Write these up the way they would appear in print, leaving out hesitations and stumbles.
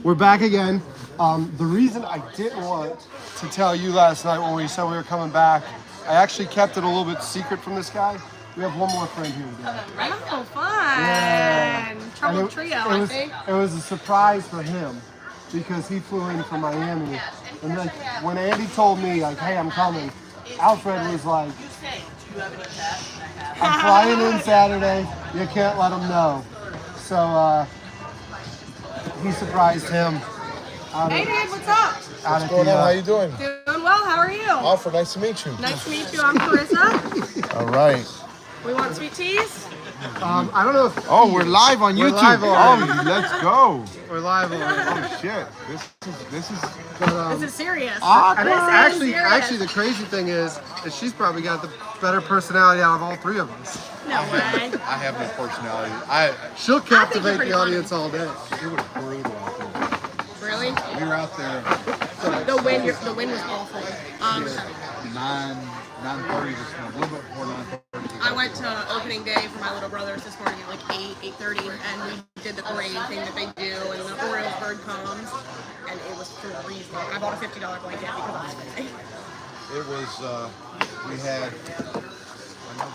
We're back again. The reason I didn't want to tell you last night when we said we were coming back, I actually kept it a little bit secret from this guy. We have one more friend here today. Oh, fun! Yeah. Trouble trio, I think. It was a surprise for him because he flew in from Miami. And like when Andy told me, like, hey, I'm coming, Alfred was like, I'm flying in Saturday. You can't let him know. So he surprised him. Hey, dude, what's up? What's going on? How you doing? Doing well. How are you? Alfred, nice to meet you. Nice to meet you. I'm Carissa. All right. We want sweet teas? I don't know if... Oh, we're live on YouTube. Live oh, let's go. We're live on. Oh, shit. This is... This is serious. And actually, the crazy thing is that she's probably got the better personality out of all three of us. No way. I have no personality. She'll captivate the audience all day. It was brutal out there. Really? We were out there. The wind was awful. 9:30 this morning, a little bit before 9:30. I went to opening day for my little brothers this morning at like 8:30, and we did the parade thing that they do, and the Orioles bird comes, and it was freezing. I bought a $50 blanket because it was freezing. It was, we had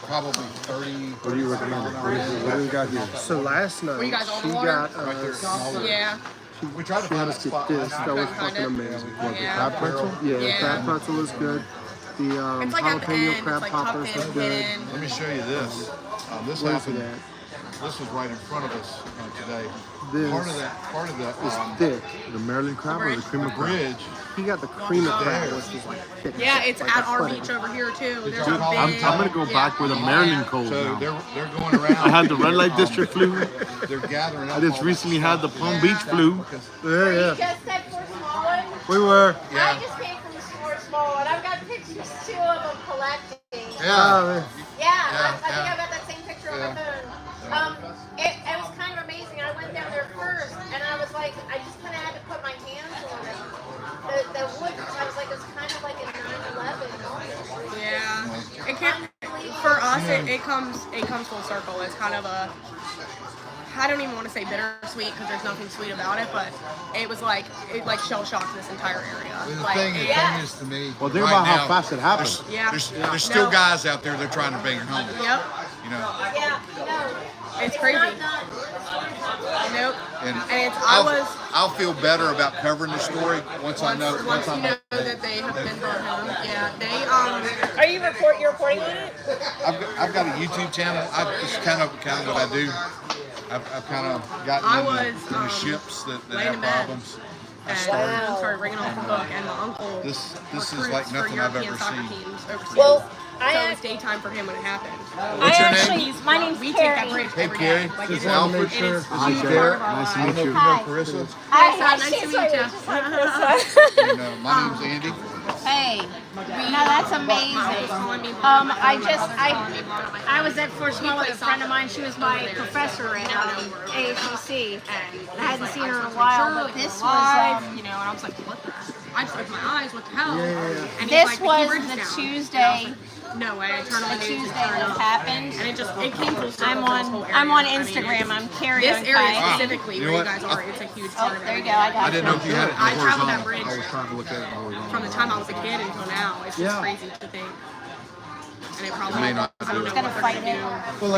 probably 30. What do you recommend? What do we got here? So last night, Were you guys on she the water? got Right there. Yeah. We tried to She had find a us get spot. this. That was Kinda. fucking amazing. Yeah. Crab pretzel? Yeah, the Yeah. crab pretzel was good. The It's like at the jalapeno end, crab it's like poppers tucked was in, good. hidden. Let me show you this. This What is happened. it This was right in front of us today. This Part of the It's thick. The Maryland crab or the cream of crab? bridge. He got the cream of crab, which is like thick. Yeah, it's like at a our pudding. beach over here too. There's y'all a call big. I'm gonna go back where the Maryland cold So now. they're going around. I had the red light district flu. They're gathering up. I just all recently this had the stuff. Palm Beach flu. Yeah. Just said for small one. We were. I just came from the small one. I've got pictures too of them collecting. Yeah. Yeah, I think I've got that same picture on my phone. It was kind of amazing. I went down there first, and I was like, I just kind of had to put my hands on it. The wood, I was like, it was kind of like a 9/11 almost. Yeah. It can't. For us, it comes full circle. It's kind of a. I don't even want to say bittersweet because there's nothing sweet about it, but it was like shell shocked this entire area. The Like, thing is to me. Well, think right about how now, fast it happened. Yeah. There's still No. guys out there that are trying to bring it home. Yep. You know. Yeah, no. It's crazy. Not done. Nope. And it's I'll feel better about covering the story once I know. once you know that they have been brought home. Yeah. They Are you reporting on it? I've got a YouTube channel. It's kind of what I do. I've kind of gotten I into was, the ships that laying have in bed. problems. and started ringing off the book, and my uncle This is recruits like for nothing I've European ever soccer seen. teams overseas. Well, so it was daytime for him when it happened. What's your actually, name? my name's We take that Carrie. bridge Hey, every Carrie. day. Like This is it is- Alfred. it is Hi, a huge Carrie. part of our Nice to lives. meet you. Hi. Carissa. Nice to meet you. And, my name's Andy. Hey, no, that's amazing. I was at Fort Small with a friend of mine. She was my professor at AHCC, and I hadn't seen her in a while. But this was you know, and I was like, what the? I just opened my eyes. What the hell? And he's this like, the was keyboard's the down. Tuesday. No way. I turned on The the news. Tuesday that happened. And it came full circle. I'm for this whole on. area. I'm on I mean, Instagram. I'm Carrie. This area Unkai. specifically, You know where you what? guys are, it's a huge Oh, part of there you it. go. I got I didn't know if you had it I traveled that horizontal. bridge I was trying to look at it horizontal. from the time I was a kid until now. It's just Yeah. crazy to think. And it probably, may not I don't do know it. what they're Fight going to it. do. Well,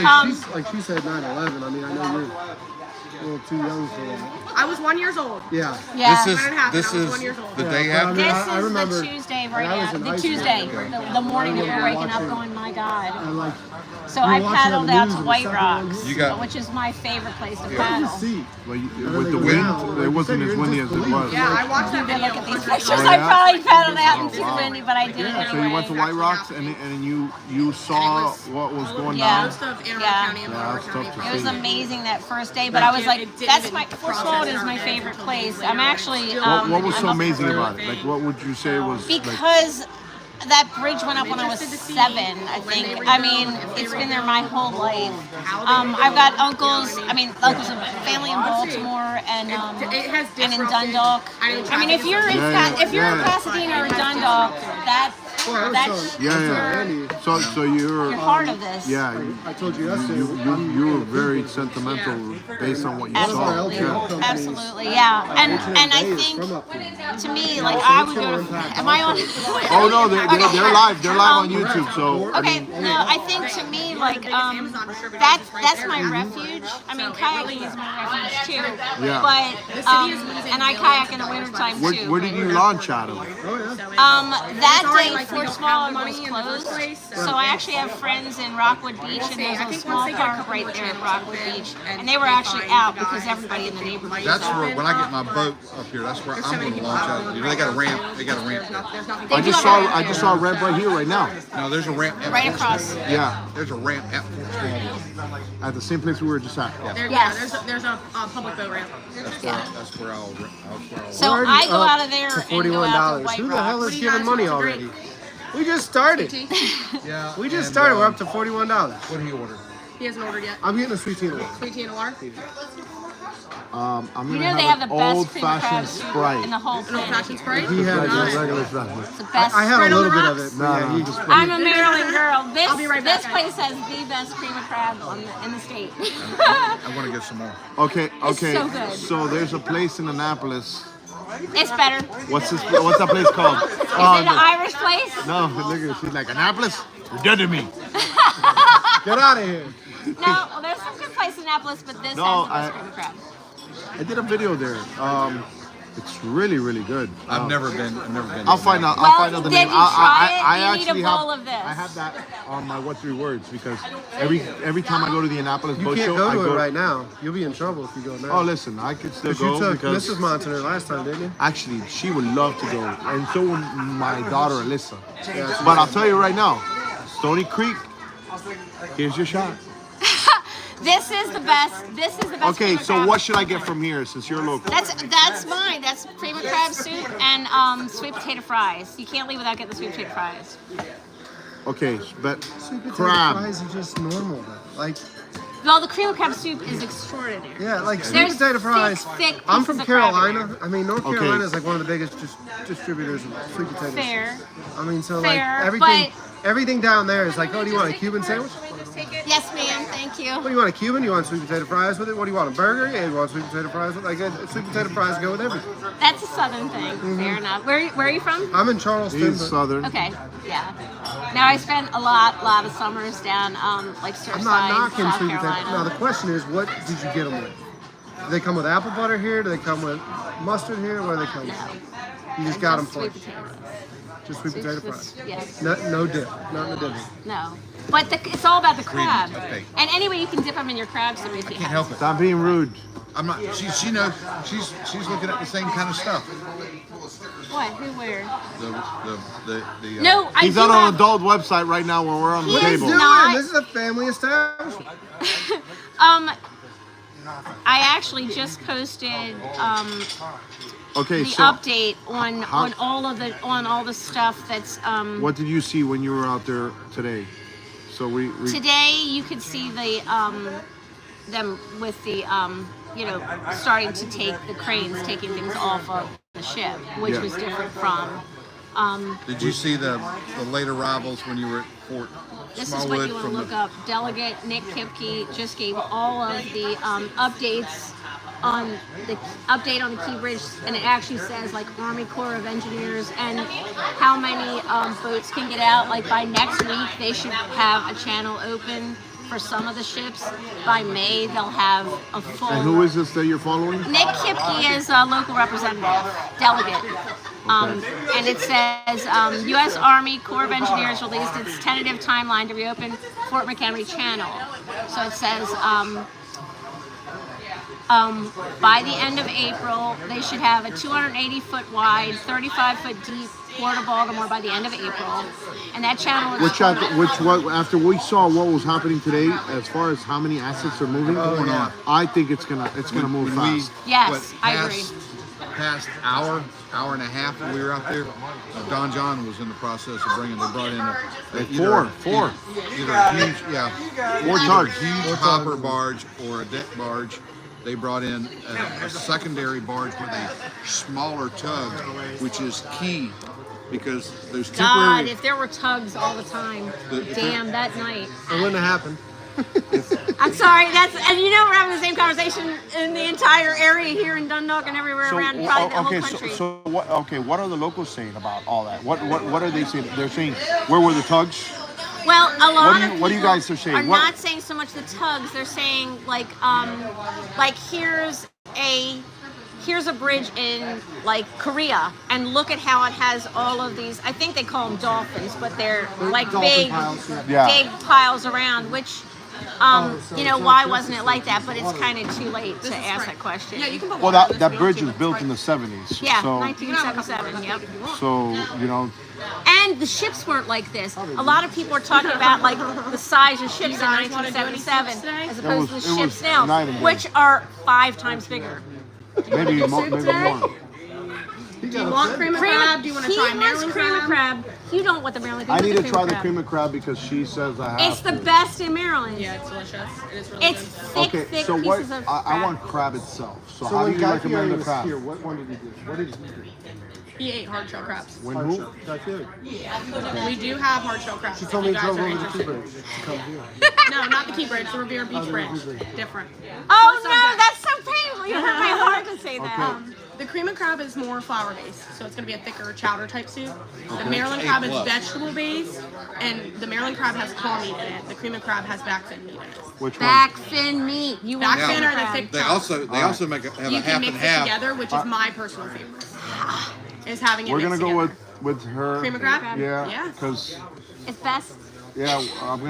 like she said 9/11. I mean, I know you're a little too young for that. I was 1 year old. Yeah. Yeah. This When it happened, is I was 1 year old. the Yeah, day but I after. mean, This I is remember the Tuesday when I right was now. in The high school. Tuesday, the morning that Yeah. we're waking up Watching- going, my God. And like, So we were I watching paddled the out news to and White stuff Rocks, like You got- which is my favorite place to that. paddle. See. Well, And with they the go wind, down, like it you wasn't said, as you're windy in as it disbelief. was. Yeah, I watched that You video. look at these 100 pictures. Oh, times. I yeah? probably paddled out into wow. the windy, but I did it So you went to anyway. White Rocks and you saw what was going Yeah. on. Most of Anne Arundel Yeah. County and Yeah, Broward that's County. tough to It was see. amazing that first day, but I was like, It didn't that's even my Fort process Small in is our my head favorite until place. days I'm later. actually Still What was so I'm amazing upset. about it? Like, what would you say was like? because that bridge went up when I was Interested to see 7, I when they think. rebuild, I mean, if they it's been there my whole life. How they I've got rebuild, uncles. you know what I mean, uncles and family in Baltimore and It has and in disrupted- Dundalk. I know I mean, if you're in Yeah, if you're in yeah. Pasadena or Dundalk, that Well, I was That's telling- Yeah, I was yeah. telling Andy, So you're you're part of this. yeah. I told you yesterday. You were very sentimental based on what you saw. Absolutely, Yeah. absolutely, yeah. And I think to me, like I would go to. Am I on? Oh no, they're live. They're live on YouTube. So Okay, no, I think to me, like, that's my refuge. I mean, kayaking is my refuge too. Yeah. But, and I kayak in the wintertime too. where did you launch out of? That day, Fort Small was closed. So I actually have friends in Rockwood Beach, and there's a small park right there at Rockwood Beach. And they were actually out because everybody in the neighborhood was That's out. where, when I get my boat up here, that's where I'm going to launch out. You know, they got a ramp. They got a ramp. They I do just have saw a ramp right here, right now. No, there's a ramp. At right Fort across. Small. Yeah, There's a ramp at Fort Small. at the same place we were just at. Yes. There's a public boat ramp. That's where I'll. So We're I already go up out of there to and go out to $41. White Who the hell Rocks. is do you giving guys money want to already? We just started. Yeah. We just and, started. We're up to $41. What do you order? He hasn't ordered yet. I'm getting a sweet tea and a water. Sweet tea and a water. I'm You gonna know they have have the an best old cream of crab fashioned soup Sprite. in the whole An planet. old-fashioned Sprite. He had Regular regular Sprite. It's the best. I had Sprite a on little the bit of rocks? it. But yeah, he just. I'm a Maryland girl. I'll be right back, This guys. place has the best cream of crab in the state. I want to get some more. Okay, It's okay. so good. So there's a place in Annapolis. It's better. What's that place called? Is it an Irish place? No, look at her. She's like, Annapolis? You're dead to me. Get out of here. No, well, there's some good places in Annapolis, but this No, has the best cream of crab. I did a video there. It's really, really good. I've never been. I'll find out. Well, I'll find out the did name. you try it? I You need a actually bowl have. of this. I have that on my what 3 words because every time I go to the Annapolis You boat can't show, go I to go. it right now. You'll be in trouble if you go now. Oh, listen, I could still Because you go took because Mrs. Montaner last time, didn't you? actually she would love to go, and so would my daughter Alyssa. But I'll tell you right now, Stoney Creek. Here's your shot. This is the best. This is the best. Okay, cream of so crab. what should I get from here since you're local? That's mine. That's cream of crab soup and sweet potato fries. You can't leave without getting the sweet potato fries. Okay, but Sweet potato crab. fries are just normal though. Like, Well, the cream of crab soup is extraordinary. yeah, like sweet There's potato fries. thick I'm pieces from of crab in Carolina. I mean, North Okay. Carolina is like one of the biggest distributors of sweet potatoes. Fair. I mean, so Fair, like everything down there is like, oh, do you want a Cuban sandwich? Yes, ma'am. Thank you. What do you want, a Cuban? You want sweet potato fries with it? What do you want, a burger? Yeah, you want sweet potato fries with it? Like, sweet potato fries go with everything. That's a southern thing. Fair enough. Where are you from? I'm in Charleston. He's but southern. Okay. Yeah. Now I spent a lot of summers down like Surfside, I'm not knocking South sweet potato. Carolina. Now, the question is, what did you get them with? Do they come with apple butter here? Do they come with mustard here? What do they come with? You just got them Sweet plain. potatoes. Just sweet potato fries. Yes. No dip. Not in the dip. No. But it's all about the crab. Okay. And anyway, you can dip them in your crab soup if you Can't have. help it. Stop being rude. I'm not. She knows. She's looking at the same kind of stuff. What? Who? Where? The No, I He's do on an have, adult website right now where we're on the He is table. not- This is a family establishment. I actually just posted Okay, the so update on how- on all the stuff that's what did you see when you were out there today? So we today you could see the them with the starting to take the cranes taking things off of the ship, which Yeah. was different from Did you see the late arrivals when you were at Fort this is what Smallwood you want to from look the? up. Delegate Nick Kipke just gave all of the updates on the update on the Key Bridge, and it actually says like Army Corps of Engineers and how many boats can get out. Like by next week, they should have a channel open for some of the ships. By May, they'll have a full. And who is this that you're following? Nick Kipke is a local representative, delegate. And it says, U.S. Army Corps of Engineers released its tentative timeline to reopen Fort McHenry Channel. So it says, by the end of April, they should have a 280-foot wide, 35-foot deep Port of Baltimore by the end of April. And that channel is After we saw what was happening today, as far as how many assets are moving, yeah. I think it's gonna move When we- fast. Yes, I agree. Past hour and a half when we were out there, Don John was in the process of bringing. They brought in Four. either a huge, 4 tons. huge hopper barge or a deck barge, they brought in a secondary barge with a smaller tug, which is key because those God, temporary. if there were tugs all the time, damn, that night. It wouldn't have happened. I'm sorry, and you know we're having the same conversation in the entire area here in Dundalk and everywhere around, probably the whole country. So what? Okay, what are the locals saying about all that? What are they saying? They're saying, where were the tugs? Well, a lot of What do you people guys are saying? are What- not saying so much the tugs. They're saying like here's a bridge in like Korea, and look at how it has all of these. I think they call them dolphins, but they're like Dolphin big, piles, yeah. big piles around. Which, why wasn't it like that? But it's kind of too late to ask that question. Yeah, you can put Well, water in that this bridge wheel, was too, built that's in the right. 70s. Yeah, So 1977. Yep. so And the ships weren't like this. A lot of people are talking about like the size of ships in guys wanna do any 1977 ships today? as opposed to It the was ships now, night and day. which are 5 times bigger. maybe more. He Do you got want upset. cream of crab? Do you want to He try wants Maryland cream of crab. You don't want the Maryland I crab. need you to want try the crab. cream of crab because she says I have It's the to. best in Maryland. Yeah, it's delicious. It is really It's good. thick, thick so what? pieces of I crab. want crab itself. So, So how do when you Guy recommend Fieri the was crab? here, what one did he do? What did he do? He ate hard shell crabs. When Hard who? shell. Guy Fieri. We do have hard shell crabs. She if told you me he guys drove are over the interested. Key Bridge to come here. No, not the Key Bridge, the Revere Beach the Bridge. Revere Beach. Different. Oh So no, subject. that's so painful. You hurt my heart to say that. The cream of crab is more flour based, so it's going to be a thicker chowder type soup. The Maryland crab is A+. vegetable based, and the Maryland crab has claw meat in it. The cream of crab has back fin meat in it. Which one? Back fin meat. You want Back fin Yeah. are the crab. thick They chunks. also have You a can half mix and it half. together, which is my personal favorite. Is having it We're gonna mixed go together. with her. Cream of crab? Yeah, Yeah. because It's best. I'm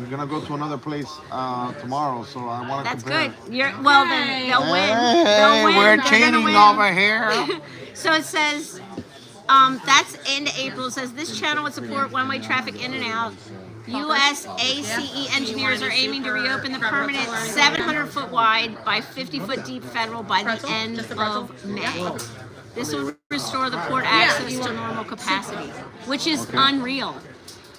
gonna go to another place tomorrow, so I want to That's compare. good. Then they'll win. They'll win. We're They're gonna cheating win. over here. So it says, that's into April. It says this channel would support one-way traffic in and out. USACE engineers are aiming to reopen the permanent 700-foot wide by 50-foot deep federal by the Pretzel? end Just a pretzel? of May. This will restore the port access to normal capacity, which is unreal.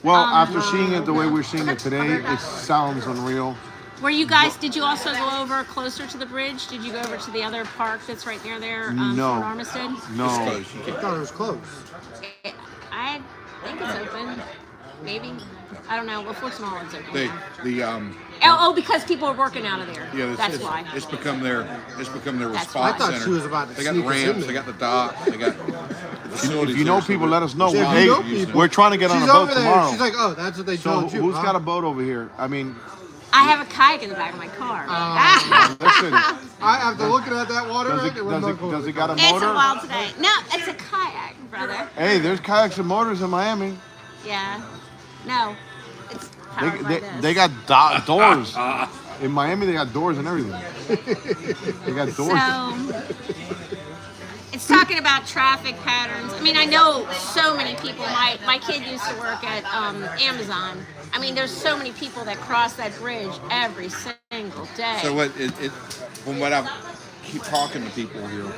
Well, after seeing it the way we're seeing it today, it sounds unreal. Were you guys, did you also go over closer to the bridge? Did you go over to the other park that's right near there, No. Fort Armistead? No. I thought it was closed. I think it's open. Maybe. I don't know. Well, Fort Small is open. Because people are working out of there. Yeah, That's why. It's become their That's response why. I thought center. she was about to They got sneak us in ramps, there. they got the dock, they got facilities. If you know there, so people, we're- let us know. If you Hey, know people- we're trying to get on She's a boat over there. tomorrow. She's like, oh, that's what they So told you. who's huh? got a boat over here? I mean, I have a kayak in the back of my car. listen, I after looking at that water, does it got a It's a motor? wild today. No, it's a kayak, brother. Hey, there's kayaks and motors in Miami. Yeah. No. It's powered by this. They got doors. In Miami, they got doors and everything. They got doors. So, it's talking about traffic patterns. I mean, I know so many people. My kid used to work at Amazon. I mean, there's so many people that cross that bridge every single day. So what? From what I keep talking to people here,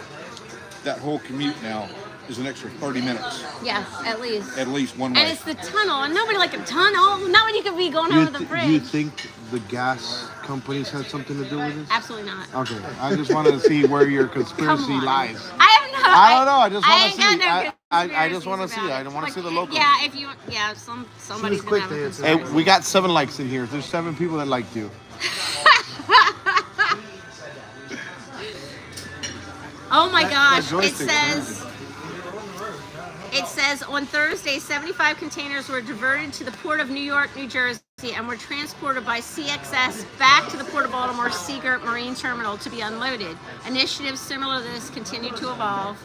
that whole commute now is an extra 30 minutes, Yeah, at least. one And way. it's the tunnel, and nobody like a tunnel. Not when you could be going over the bridge. Do you think the gas companies had something to do with this? Absolutely not. Okay, I just wanted to see where your Come conspiracy on. lies. I have no. I don't know. I just want ain't to got see. no I just want to conspiracies see. I about don't want to it. see the local. Yeah, if you. Yeah, somebody's quick gonna to have a answer. Hey, conspiracy. we got 7 likes in here. There's 7 people that liked you. Oh my gosh! that It joystick's says. It says on Thursday, 75 containers were diverted to the Port of New York, New Jersey, and were transported by CXS back to the Port of Baltimore Seagirt Marine Terminal to be unloaded. Initiatives similar to this continue to evolve.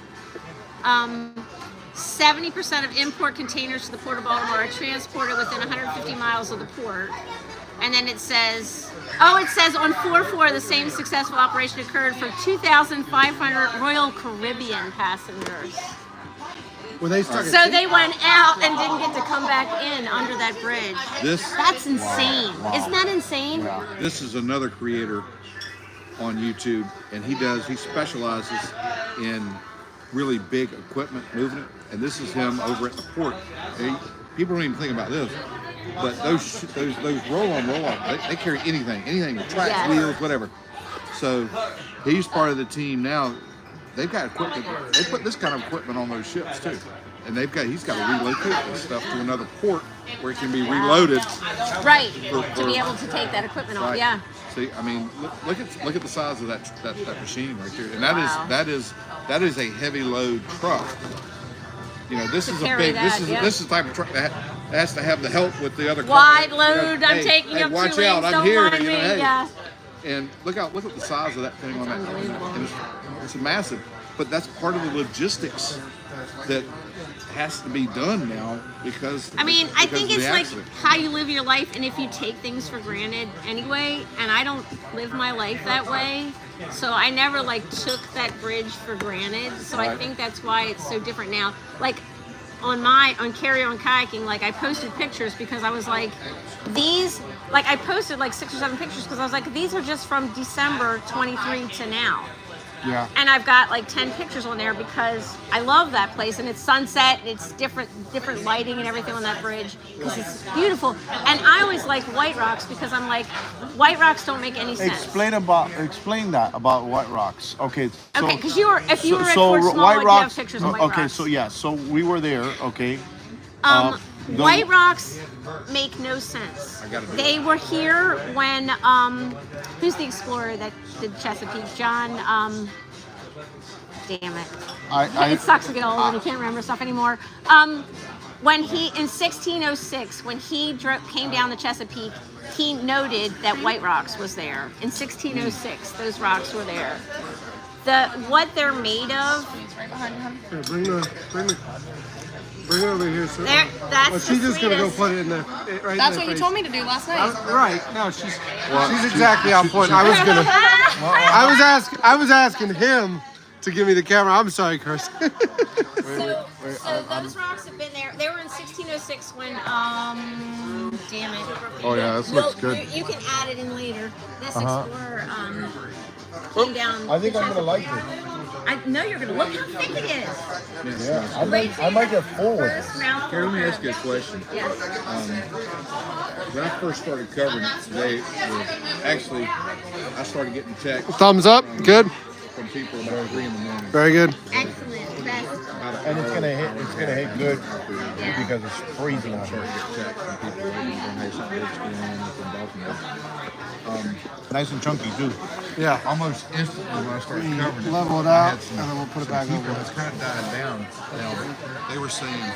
70% of import containers to the Port of Baltimore are transported within 150 miles of the port. And then it says on 4/4, the same successful operation occurred for 2,500 Royal Caribbean passengers. Were they stuck So they went out and didn't get to come back in under that bridge. That's insane. Isn't that insane? This is another creator on YouTube, and he specializes in really big equipment moving it, and this is him over at the port. People don't even think about this, but those roll-on, they carry anything with tracks, Yes. wheels, whatever. So he's part of the team now. They've got equipment. They put this kind of equipment on those ships too, and he's got to relocate this stuff to another port where it can be reloaded. Right. To be able to take that equipment off. Right. Yeah. See, I mean, look at the size of that machine right there, and that is a heavy load truck. You know, this is a big. This is the type of truck that has to have the help with the other. Wide load. I'm hey, taking hey, up watch 2 out! lanes. I'm Don't here. mind You know, me. hey. Yeah. And look at the size of that thing on that. And it's massive, but that's part of the logistics that has to be done now because. I mean, I think it's like accident. how you live your life, and if you take things for granted anyway, and I don't live my life that way, so I never like took that bridge for granted. So I Right. think that's why it's so different now. Like on Carry On Kayaking, like I posted pictures because I was like, I posted like 6 or 7 pictures because I was like, these are just from December 23 to now. Yeah. And I've got like 10 pictures on there because I love that place, and it's sunset, and it's different lighting and everything on that bridge because it's beautiful. And I always like White Rocks because I'm like, White Rocks don't make any sense. Explain that about White Rocks. Okay. So, Okay, because if you were at so Fort Small, White you Rocks. have pictures of White Okay, Rocks. so yeah, so we were there. Okay. The- White Rocks make no sense. gotta do They were here when who's the explorer that did Chesapeake? John. Damn it. It sucks to get old and you can't remember stuff anymore. When he in 1606, when he came down the Chesapeake, he noted that White Rocks was there. In 1606, those rocks were there. What they're made of. Here, bring it over here. So, That's she's the just gonna go sweetest. put it in there. Right That's in what the you told me to do last night. Right. No, she's exactly on point. I was asking him to give me the camera. I'm sorry, Chris. So those rocks have been there. They were in 1606 when, damn it. Oh yeah, this looks good. You can add it in later. This explorer came down. I think I'm gonna like it. I know you're gonna look how thick it is. Yeah, I might get full with it. First mouthful. Here, let me ask you a question. Yes. When I first started covering it, I started getting texts Thumbs up. Good. from people about 3 in the morning. Very good. Excellent. Best. And it's gonna hit good because it's freezing out here. Nice and chunky too. Yeah. Almost instantly when I started covering it, Level it I out, had some- and then we'll put it some back people over. that's kind of died down. Now, they were saying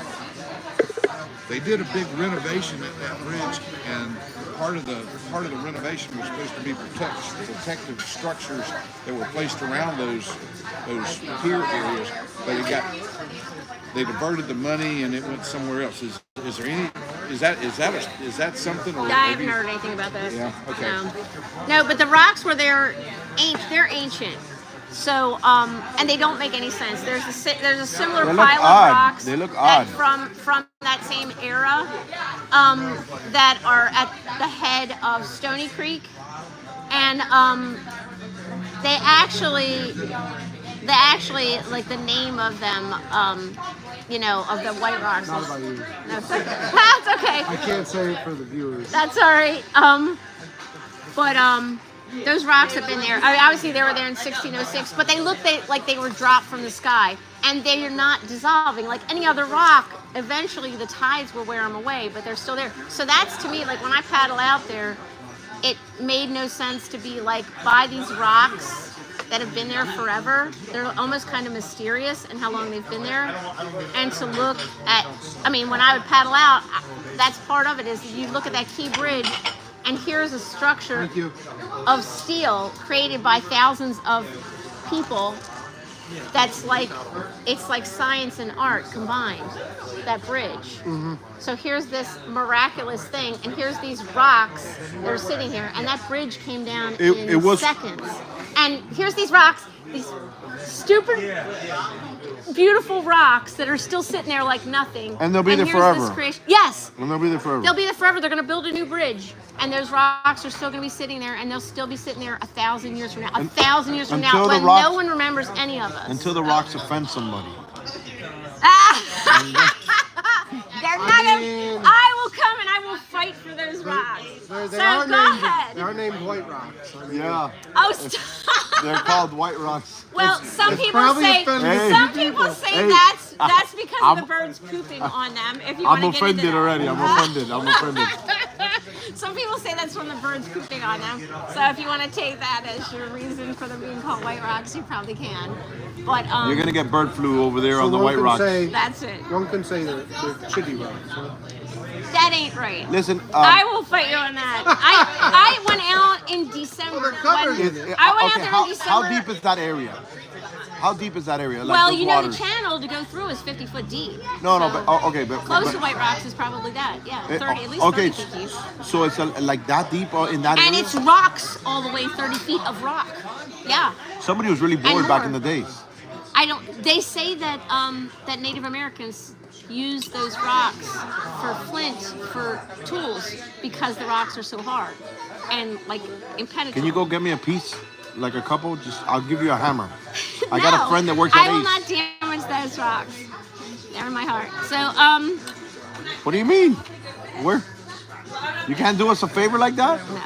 they did a big renovation at that bridge, and part of the renovation was supposed to be protective structures that were placed around those pier areas, but they diverted the money and it went somewhere else. Is there any? Is that something? Or I have haven't you- heard anything about that. Yeah, okay. No, but the rocks were there. They're ancient. So, and they don't make any sense. There's a similar They look pile odd. of rocks. They look that odd. from that same era, that are at the head of Stoney Creek, and they actually like the name of them, of the White Rocks. Not about you. No, it's okay. That's okay. I can't say it for the viewers. That's all right. Those rocks have been there. I mean, obviously, they were there in 1606, but they look like they were dropped from the sky, and they are not dissolving like any other rock. Eventually, the tides will wear them away, but they're still there. So that's, to me, like when I paddle out there, it made no sense to be like by these rocks that have been there forever. They're almost kind of mysterious in how long they've been there, and to look at, I mean, when I would paddle out, that's part of it. Is you look at that key bridge, and here's a structure Thank you. of steel created by thousands of people. That's like, it's like science and art combined, that bridge. So here's this miraculous thing, and here's these rocks that are sitting here, and that bridge came down in seconds. And here's these rocks, these stupid, beautiful rocks that are still sitting there like nothing. And they'll be there here's forever. This creation. Yes! And they'll be there forever. They'll be there forever. They're going to build a new bridge. And those rocks are still going to be sitting there, and they'll still be sitting there 1,000 years from now. 1,000 years from now, until the when rocks- no one remembers any of us. Until the rocks offend somebody. They're not gonna, I will come and I will fight for those those rocks. They So are go named. ahead. They are named White Rocks. I mean, Yeah, Oh, stop. they're called white rocks. Well, some it's people probably say offended Hey. some people say Hey. that's because of the I'm- birds pooping on them. If you I'm want to get into offended that. already. I'm offended. I'm offended. Some people say that's from the birds pooping on them. So if you want to take that as your reason for them being called white rocks, you probably can. But You're gonna get bird flu over there on the one white can rocks. say- that's it. One can say they're chitty rocks. Huh? That ain't right. Listen, I will fight you on that. I went out in December. Well, they're covered when- in it. I went okay, out there how, in December. how deep is that area? How deep is that area? Like Well, those you know waters? the channel to go through is 50 foot deep. No, no, So but okay, but close but, to White Rocks is probably that. Yeah, 30 at least okay, 30 feet deep. so it's like that deep in that And area. it's rocks all the way 30 feet of rock. Yeah. Somebody was really bored And back more. in the days. I don't. They say that that Native Americans use those rocks for flint for tools because the rocks are so hard and like impenetrable. Can you go get me a piece, like a couple? I'll give you a hammer. I got a No, friend that works at I will Ace. not damage those rocks. They're in my heart. So What do you mean? Where? You can't do us a favor like that? no.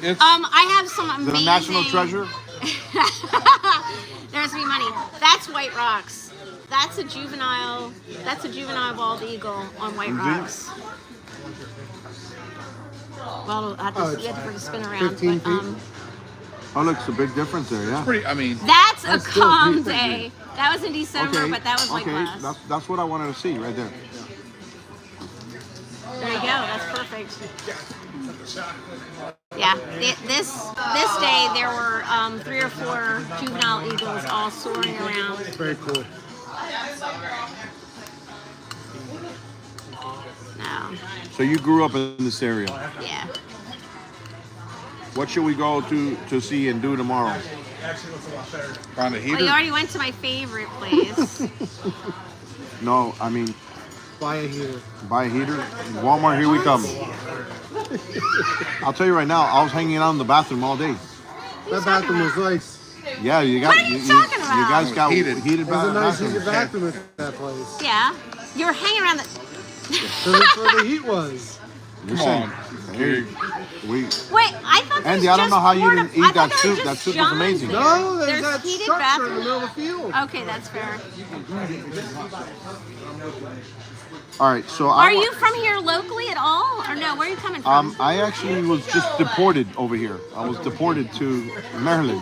It's I have some Is amazing. it a national treasure? There's me money. That's White Rocks. That's a juvenile bald eagle on White Mhm. Rocks. Well, I Oh, just, you have to spin around. 15 But, feet? Oh, look, it's a big difference there. Yeah. pretty. I mean, that's a That's still calm deep. day. That was in December, Okay. but that was like okay. last. That's what I wanted to see right there. There you go. That's perfect. Yeah. This day there were 3 or 4 juvenile eagles all soaring around. Very cool. No. So you grew up in this area. Yeah. What should we go to see and do tomorrow? on the Well, you heater. already went to my favorite place. No, I mean, Buy a heater. buy a heater. Walmart, here we come. I'll tell you right now, I was hanging out in the bathroom all day. That bathroom was nice. Yeah, you got What are you talking about? You guys got Heated. heated It was a nice bathroom. heated bathroom at that place. Yeah. You were hanging around the. So that's where the heat was. Come on. Hey, we. Wait, I thought Andy, this I don't know just how you poured didn't a- I eat that thought soup. just That soup was John's amazing. there. No, there's There's that heated structure in bathrooms. the middle of the field. Okay, that's fair. All right, so Are you from here locally at all, or no? Where are you coming from? I actually was just deported over here. I was deported to Maryland.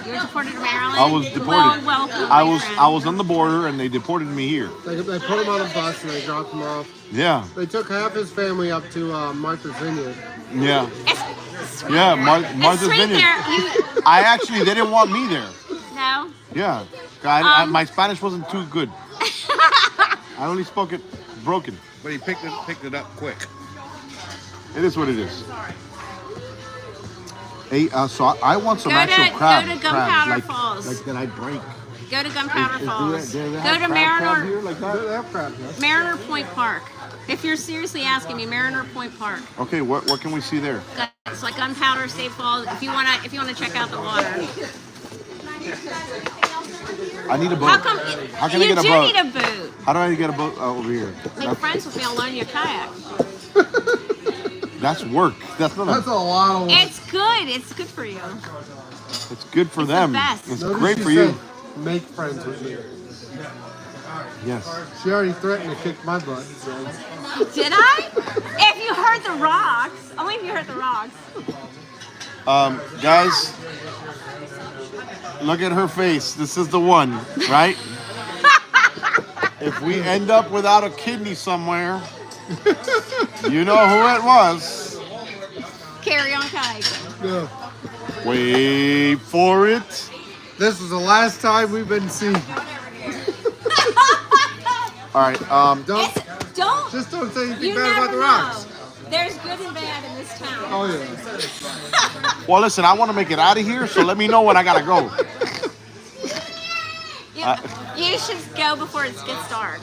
You were deported to Maryland. I was deported. Well, welcome, I my was friend. I was on the border and they deported me here. They put him on a bus and they dropped him off. Yeah, They took half his family up to Martha's Vineyard. yeah, It's sweet yeah. there. Martha's It's sweet Vineyard. there. You, I actually they didn't want me there. no. Yeah, my Spanish wasn't too good. I only spoke it broken. But he picked it up quick. It is what it is. Hey, so I want some Go to- actual crab. go to Gunpowder crabs, Falls. like that I break. Go to Gunpowder Falls. Do they Go have to crab here Mariner like They that? have crab nuts. Mariner Point Park. If you're seriously asking me, Mariner Point Park. Okay, what can we see there? It's like Gunpowder State Falls. If you wanna check out the water. I need a boat. How come How can I you get a do boat? need a boat? How do I get a boat over here? Make friends with me. I'll loan you a kayak. That's work. That's not. That's a lot of work. It's good. It's good for you. It's good for It's the them. best. It's Notice great she for you. said, make friends with me. Yes. She already threatened to kick my butt. So. Did I? If you heard the rocks. Only if you heard the rocks. Guys, look at her face. This is the one, right? If we end up without a kidney somewhere, you know who it was. Carry on kayak. Yeah. Wait for it. This is the last time we've been seen. All right. Don't Don't. don't say anything You bad never about the know. rocks. There's good and bad in this town. Oh yeah. Well, listen. I want to make it out of here, so let me know when I gotta go. You should go before it gets dark.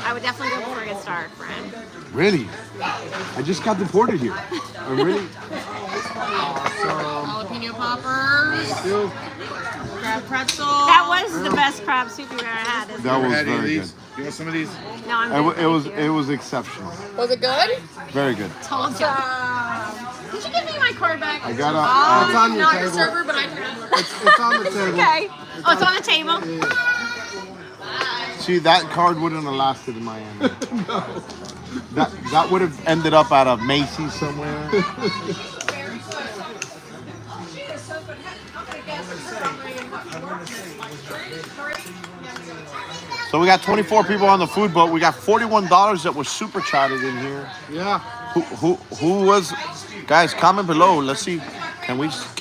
I would definitely go before it gets dark, friend. Really? I just got deported here. Really? Jalapeno poppers, You, crab pretzel. That was the best crab soup you've ever had, isn't That it? was Had any of very these? good. You want some of these? No, I'm good, It was thank you. it was exceptional. Was it good? Very good. Told you. Could you give me my card back? I got It's on your Not your table. server, but I can. It's on the table. Okay. Oh, it's on the table. See, that card wouldn't have lasted in Miami. That would have ended up at a Macy's somewhere. So we got 24 people on the food boat. We got $41 that was super chatted in here. Yeah. Who was? Guys, comment below. Let's see. Can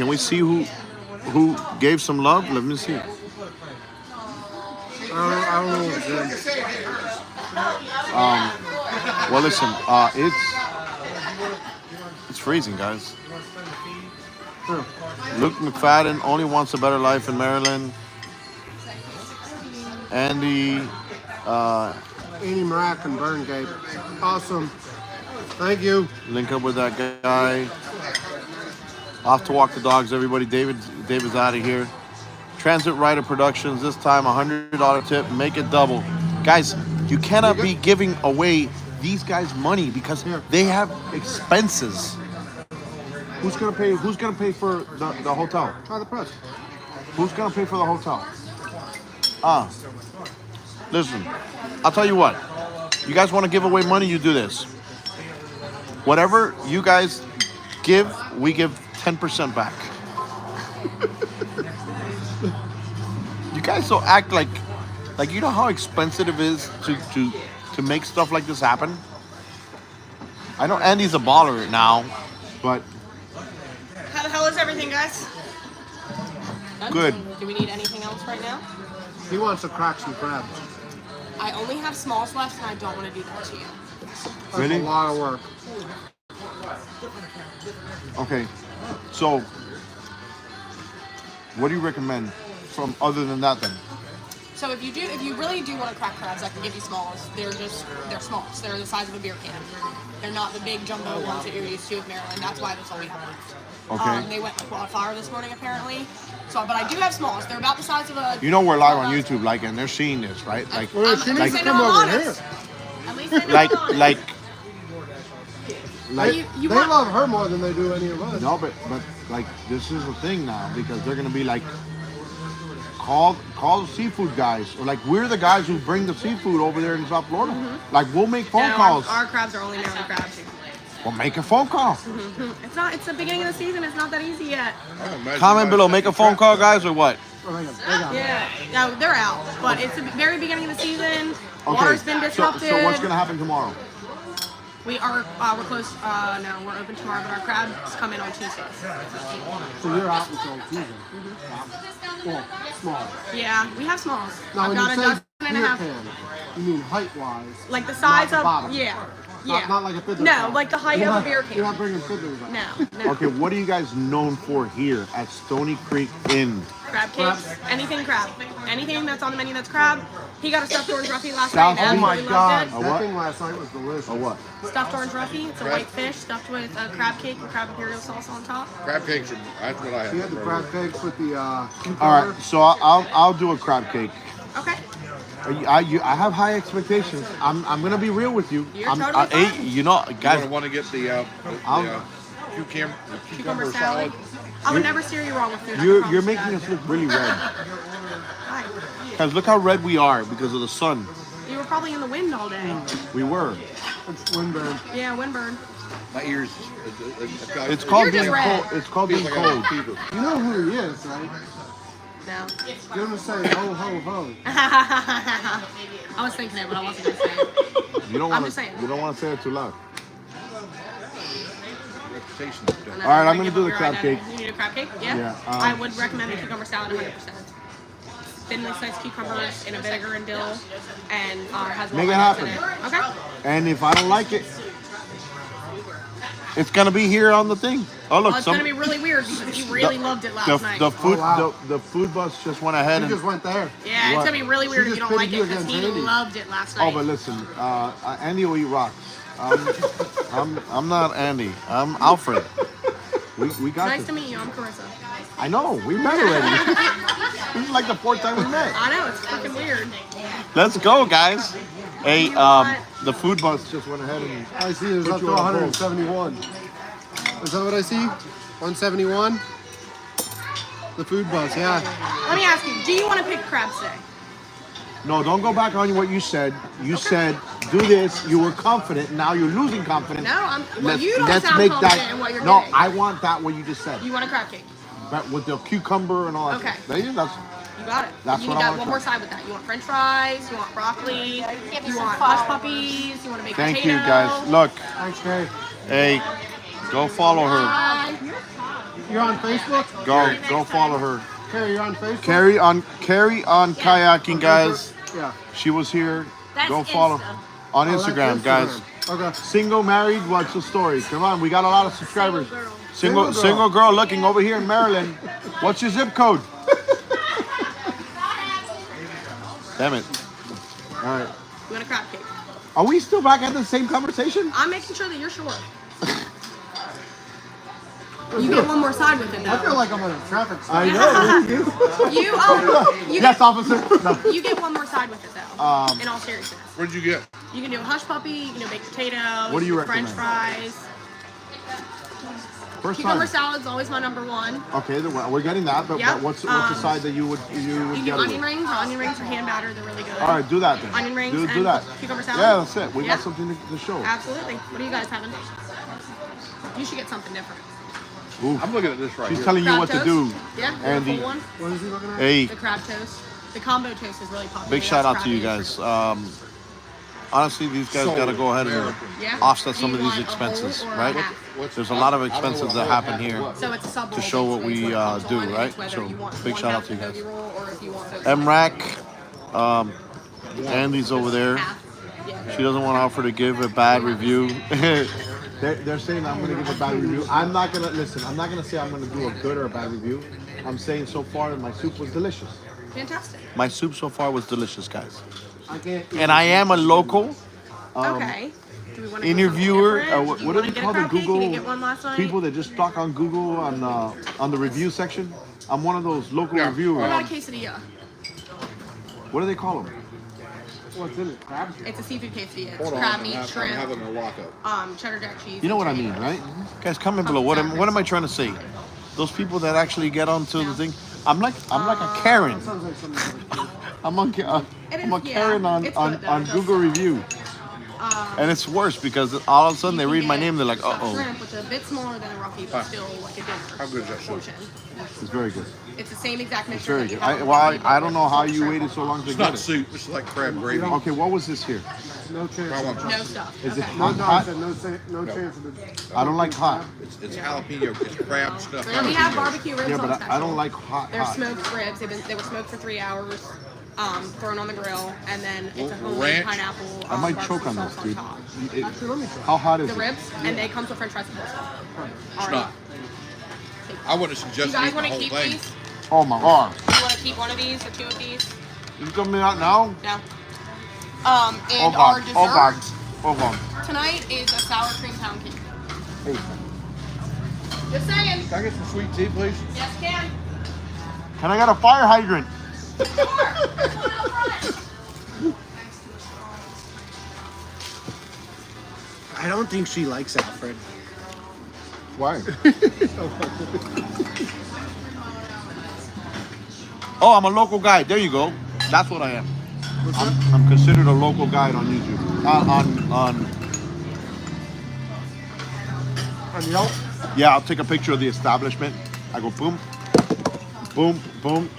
we see who gave some love? Let me see. I don't know what it is. Well, listen. It's freezing, guys. Luke McFadden only wants a better life in Maryland. Andy, Annie Marak and Burngate. Awesome. Thank you. link up with that guy. Off to walk the dogs, everybody. David's out of here. Transit Rider Productions, this time $100 tip. Make it double. Guys, you cannot be giving away these guys money because they have expenses. Who's gonna pay for the hotel? Try the press. Who's gonna pay for the hotel? Listen, I'll tell you what. You guys want to give away money, you do this. Whatever you guys give, we give 10% back. You guys don't act like you know how expensive it is to make stuff like this happen? I know Andy's a baller now, but How the hell is everything, guys? good. Do we need anything else right now? He wants to crack some crabs. I only have smalls left, and I don't want to do that to you. That's Really? a lot of work. Okay, so what do you recommend from other than that then? So if you really do want to crack crabs, I can give you smalls. They're smalls. They're the size of a beer can. They're not the big jumbo ones that you're used to with Maryland. That's why that's all we have left. Okay. They went to quad fire this morning apparently. So, but I do have smalls. They're about the size of a. You know we're live on YouTube, like, and they're seeing this, right? Like, Well, she needs to come over here. At least I know like, I'm honest. like. You They want, love her more than they do any of us. No, but like this is a thing now because they're gonna be like, call the seafood guys, or like we're the guys who bring the seafood over there in South Florida. Like we'll make phone no, calls. Our crabs are only Maryland crabs. We'll make a phone call. It's not. It's the beginning of the season. It's not that easy yet. Comment below. Make a phone call, guys, or what? Oh, they got it. Yeah. No, they're out. But it's the very beginning of the season. Okay. Water's been disrupted. So what's gonna happen tomorrow? We're closed. No, we're open tomorrow, but our crabs come in on Tuesdays. So you're out until Tuesday. Well, small. Yeah, we have smalls. Now, I've when got you a say dozen and a beer half. can, you mean height-wise? Like the size Not the of bottom. yeah. Not like a fiddler. No, can. like the height You're of a not- beer can. You're not bringing fiddlers out. No. Okay, what are you guys known for here at Stoney Creek Inn? Crab cakes. Anything crab. Anything that's on the menu that's crab. He got a stuffed orange roughy last South night. Beach. Absolutely Oh my God, loved A that what? thing last night was delicious. Or what? it. Stuffed orange roughy. It's a white fish stuffed with a crab cake and crab imperial sauce on top. Crab cakes, that's what I He had have. the crab cakes with the cucumber. All right, so I'll do a crab cake. Okay. I have high expectations. I'm gonna be real with you. You're I'm, totally hey, fine. you know, You guys. want to get the cucumber Cucumber salad. I would never steer you wrong with food. I You're promise making that. us look really red. Hi. Guys, look how red we are because of the sun. You were probably in the wind all day. We were. It's windburn. Yeah, windburn. My ears. It's called You're just being red. cold. It's called being Feels like I cold. have fever. You know who he is, right? No. You're gonna say ho ho ho. I was thinking it, but I wasn't gonna say it. You don't I'm want just to. saying. You don't want to say it too loud. Reputation. And All right, I'm I gonna give do up the your crab identity. cake. You need a crab cake? Yeah. Yeah, I would recommend the cucumber salad 100%. Thinly sliced cucumbers in a vinegar and dill, and has Make it walnuts in happen. it. Okay. And if I don't like it, it's gonna be here on the thing. Oh look, Well, it's gonna be really weird because you really loved it last night. the food Oh, wow. the food bus just went ahead You and. just went there. Yeah, it's What? gonna be really weird if you just don't like pitted it you because he against Andy. loved it last Oh, night. but listen, Andy will eat rocks. I'm not Andy. I'm Alfred. We got Nice this. to meet you. I'm Carissa. I know. We met already. This is like the fourth time we met. I know it's fucking weird. Let's go, guys. Hey, You want- the food bus just went ahead and. I see. There's Put up to you on 171. Is that what I see? 171. The food bus, yeah. Let me ask you, do you want to pick crab steak? No, don't go back on what you said. You said do this. You were confident. Now you're losing confidence. No, you don't let's sound make confident that. in what you're No, getting. I want that what you just said. You want a crab cake? But with the cucumber and all that. Okay. That's, You got it. That's you what need I that wanna one try. more side with that. You want French fries? You want broccoli? Give me You some want pho. hush puppies? You want to make Thank potato? you, guys. Look, Thanks, Carrie. hey, go follow her. You're on Facebook? Go follow her. Carrie, you're on Facebook? Carrie on kayaking, guys. Yeah. She was here. That's Go follow Insta. on Oh, that's Instagram, guys. Okay. Single, married, what's the story? Come on, we got a lot of subscribers. Single girl. Single girl looking over here in Maryland. What's your zip code? Damn it. All right. You want a crab cake? Are we still back at the same conversation? I'm making sure that you're sure. You get one more side with it, though. I feel like I'm on a traffic stop. I know. You Yes, officer. No. you get one more side with it, though. In all seriousness, Where'd you get? you can do a hush puppy. You can do baked potatoes. What do you French recommend? fries. First Cucumber time. salad's always my number one. Okay, we're getting that. But Yeah, what's the side that you would You can do get? onion rings. Onion rings are hand battered. They're really good. All right, do that then. Onion rings Do and that. cucumber salad? Yeah, that's it. We Yeah. got something to show. Absolutely. What are you guys having? You should get something different. I'm looking at this right She's here. telling you Crab what toast? to do. Yeah, Andy. the full one. What is he looking at? Hey, The crab toast. The combo toast is really popular. big shout That's out to you crab guys. toast. Honestly, these guys So got to go ahead and American. Yeah. offset Do some you of these want a whole expenses, or a right? half? There's a lot of expenses that happen here. So it's a sub roll to show what basically, we, is what it comes do, on, and right? it's whether So, you want big one shout out half to you of guys. the roll or if you want both. MRAC, Andy's over there. Half. Yeah. She doesn't want to offer to give a bad review. They're saying I'm going to give a bad review. I'm not going to listen. I'm not going to say I'm going to do a good or a bad review. I'm saying so far my soup was delicious. Fantastic. My soup so far was delicious, guys. I can't. And I am a local Okay. Do we want to interviewer. What What do are they called? The You Google didn't get one last night? people that just talk on Google on the review section. I'm one of those local Yeah. What reviewers. about a quesadilla? What do they call them? What's in it? Crab? It's a seafood quesadilla. It's Hold on, crab meat, I'm shrimp, having a lockup. cheddar jack cheese. You know what I and mean, tomatoes. right? Guys, comment below. What am I trying to say? Those people that actually get onto the thing. I'm like a Karen. Sounds like something. I'm a yeah, Karen on it's good, though. on It does Google sound- review. And it's worse because all of a sudden they You read can my get name. They're like, stuffed uh-oh. shrimp, which is a bit smaller than a roughy, but still like a dinner. How good is that soup? portion. It's very good. It's the same exact It's mixture. very that you good. have with Well, the I don't know how shrimp you roll. waited so long to It's get not it. soup. It's like crab gravy. Okay, what was this here? No chance. I want- of No stuff. Is it Okay. No, no, I hot? said no chance of it. I don't like hot. It's jalapeno. It's crab stuff. And we have barbecue ribs Yeah, on but special. I don't like hot. They're hot. smoked ribs. They were smoked for 3 hours, thrown on the grill, and then it's a homemade Ranch. pineapple. I might barbecue choke on sauce this, dude. top. How hot is The it? ribs, and they come with French fries and coleslaw. It's All right. not. I wouldn't You suggest guys eating the want to whole keep thing. these? Oh my god! You want to keep one of these or two of these? You coming out now? No. And Oh our god! dessert Oh god! Oh god! tonight is a sour cream pound cake. Hey, Just saying. Can I get some sweet tea, please? Yes, can. can I get a fire hydrant? Sure. There's one out front. I don't think she likes Alfred. Why? Oh, I'm a local guide. There you go. That's what I am. I'm considered a local guide on YouTube. On Yelp? yeah, I'll take a picture of the establishment. I go boom, boom, boom.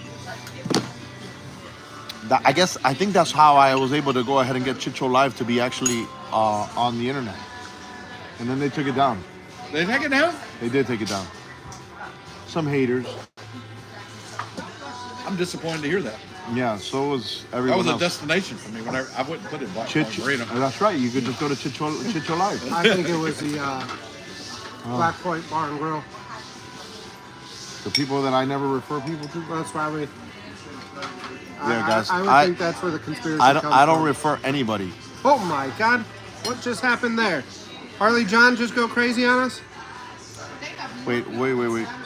I think that's how I was able to go ahead and get Chicho Live to be actually on the internet. And then they took it down. They take it down? They did take it down. Some haters. I'm disappointed to hear that. Yeah, so was That everyone was a else. destination for me. When I wouldn't put it Black Chicho, Marina. that's right. You could just go to Chicho Live. I think it was the Black Point Bar and Grill. The people that I never refer people to. That's probably. Yeah, guys. I would think that's where the conspiracy comes I don't from. refer anybody. Oh my God! What just happened there? Harley John just go crazy on us? Wait.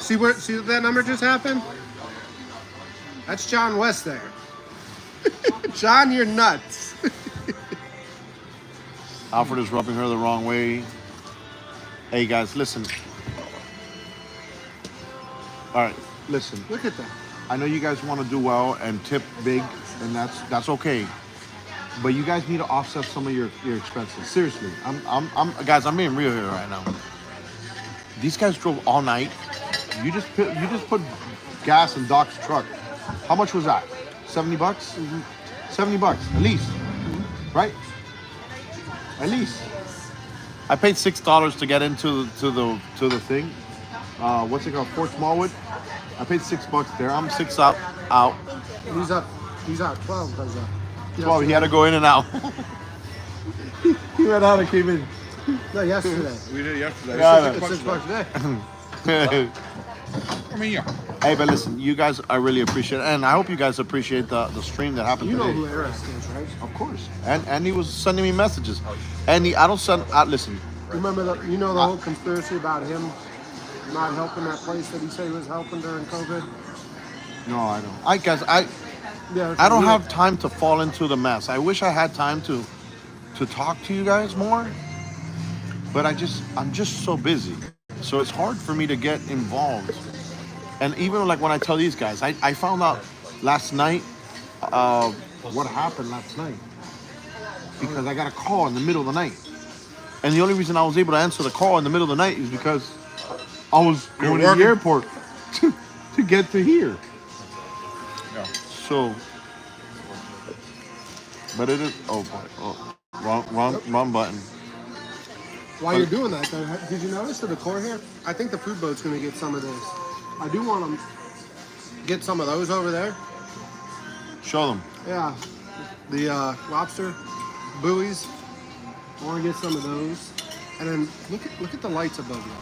See what that number just happened? That's John West there. John, you're nuts. Alfred is rubbing her the wrong way. Hey guys, listen. All right, listen. Look at that. I know you guys want to do well and tip big, and that's okay. But you guys need to offset some of your expenses. Seriously, guys, I'm being real here right now. These guys drove all night. You just put gas in Doc's truck. How much was that? $70? Mm-hmm. $70 at least, right? At least. I paid $6 to get into the thing. What's it called? Fort Smallwood. I paid $6 there. I'm six out. He's up 12 because 12. He had to go in and out. he went out and came in. No, yesterday. We did it yesterday. Yeah, It's It's $6 $6 a day. I mean, yeah. Hey, but listen, you guys, I really appreciate it. And I hope you guys appreciate the stream that happened You know today. who Eris is, right? Of course. And he was sending me messages. And I don't send, listen, Remember the whole conspiracy about him not helping that place that he said he was helping during COVID? no, I don't. Yeah. I don't have time to fall into the mess. I wish I had time to talk to you guys more. But I'm just so busy. So it's hard for me to get involved. And even like when I tell these guys, I found out last night what happened last night. Because I got a call in the middle of the night. And the only reason I was able to answer the call in the middle of the night is because I was going to the airport to get to here. Yeah. So, but it is, oh boy, oh, wrong button. While you're doing that, though, did you notice the decor here? I think the food boat's going to get some of this. I do want them get some of those over there. Show them. Yeah, the lobster buoys. I want to get some of those. And then look at the lights above you.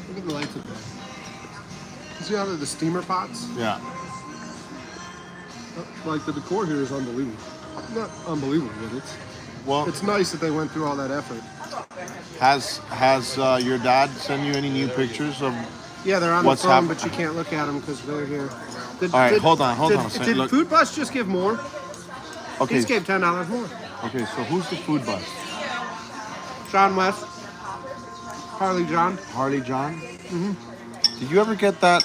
Look at the lights above. You see how they're the steamer pots? Yeah. Like the decor here is unbelievable. Not unbelievable, but Well, it's nice that they went through all that effort. has your dad sent you any new pictures of? Yeah, they're on What's the phone, happened? but you can't look at them because they're here. All right, hold on a second. Did Look. Food Bus just give more? Okay. He just gave $10 more. Okay, so who's the food bus? Sean West, Harley John. Harley John. Mm-hmm. Did you ever get that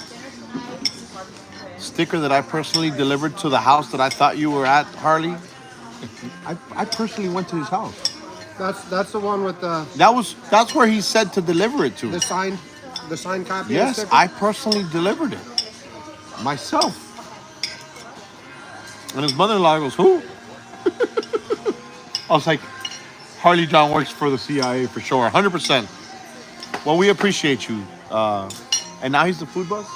sticker that I personally delivered to the house that I thought you were at, Harley? I personally went to his house. That's the one with the That's where he said to deliver it to. signed copy. of the Yes, sticker? I personally delivered it myself. And his mother-in-law goes, "Who?" I was like, "Harley John works for the CIA for sure, 100%." Well, we appreciate you. And now he's the food bus.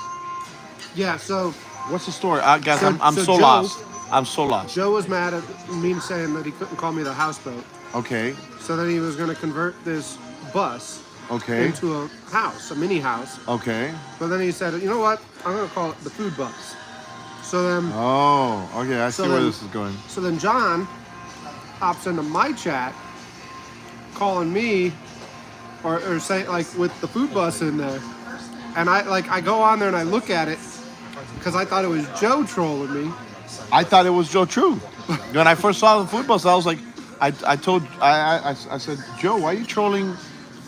Yeah. So What's the story, guys? So- I'm so so Joe- lost. I'm so lost. Joe was mad at me saying that he couldn't call me the houseboat. Okay, So then he was going to convert this bus okay, into a house, a mini house. okay. But then he said, you know what? I'm going to call it the food bus. So then, Oh, okay. I So see where then- this is going. so then John hops into my chat, calling me, or saying like with the food bus in there, and I go on there and I look at it because I thought it was Joe trolling me. I thought it was Joe True. When I first saw the food bus, I was like, I said, Joe, why are you trolling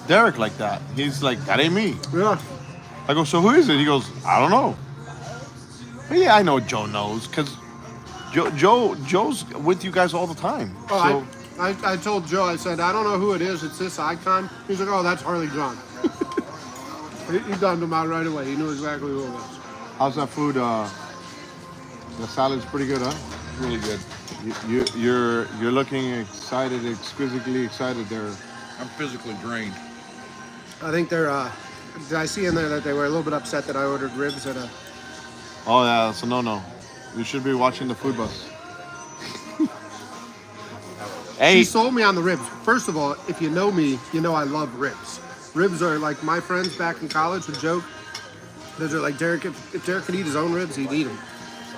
Derek like that? He's like, that ain't me. Yeah. I go, so who is it? He goes, I don't know. But yeah, I know Joe knows because Joe's with you guys all the time. Oh, I told Joe, I said, I don't know who it is. It's this icon. He's like, oh, that's Harley John. he dumped him out right away. He knew exactly who it was. How's that food? The salad's pretty good, huh? Really good. You're looking excited, exquisitely excited there. I'm physically drained. I think they're, did I see in there that they were a little bit upset that I ordered ribs at a... Oh yeah, that's a no. You should be watching the food bus. Hey, She sold me on the ribs. First of all, if you know me, you know I love ribs. Ribs are like my friends back in college would joke. Those are like Derek, if Derek could eat his own ribs, he'd eat them.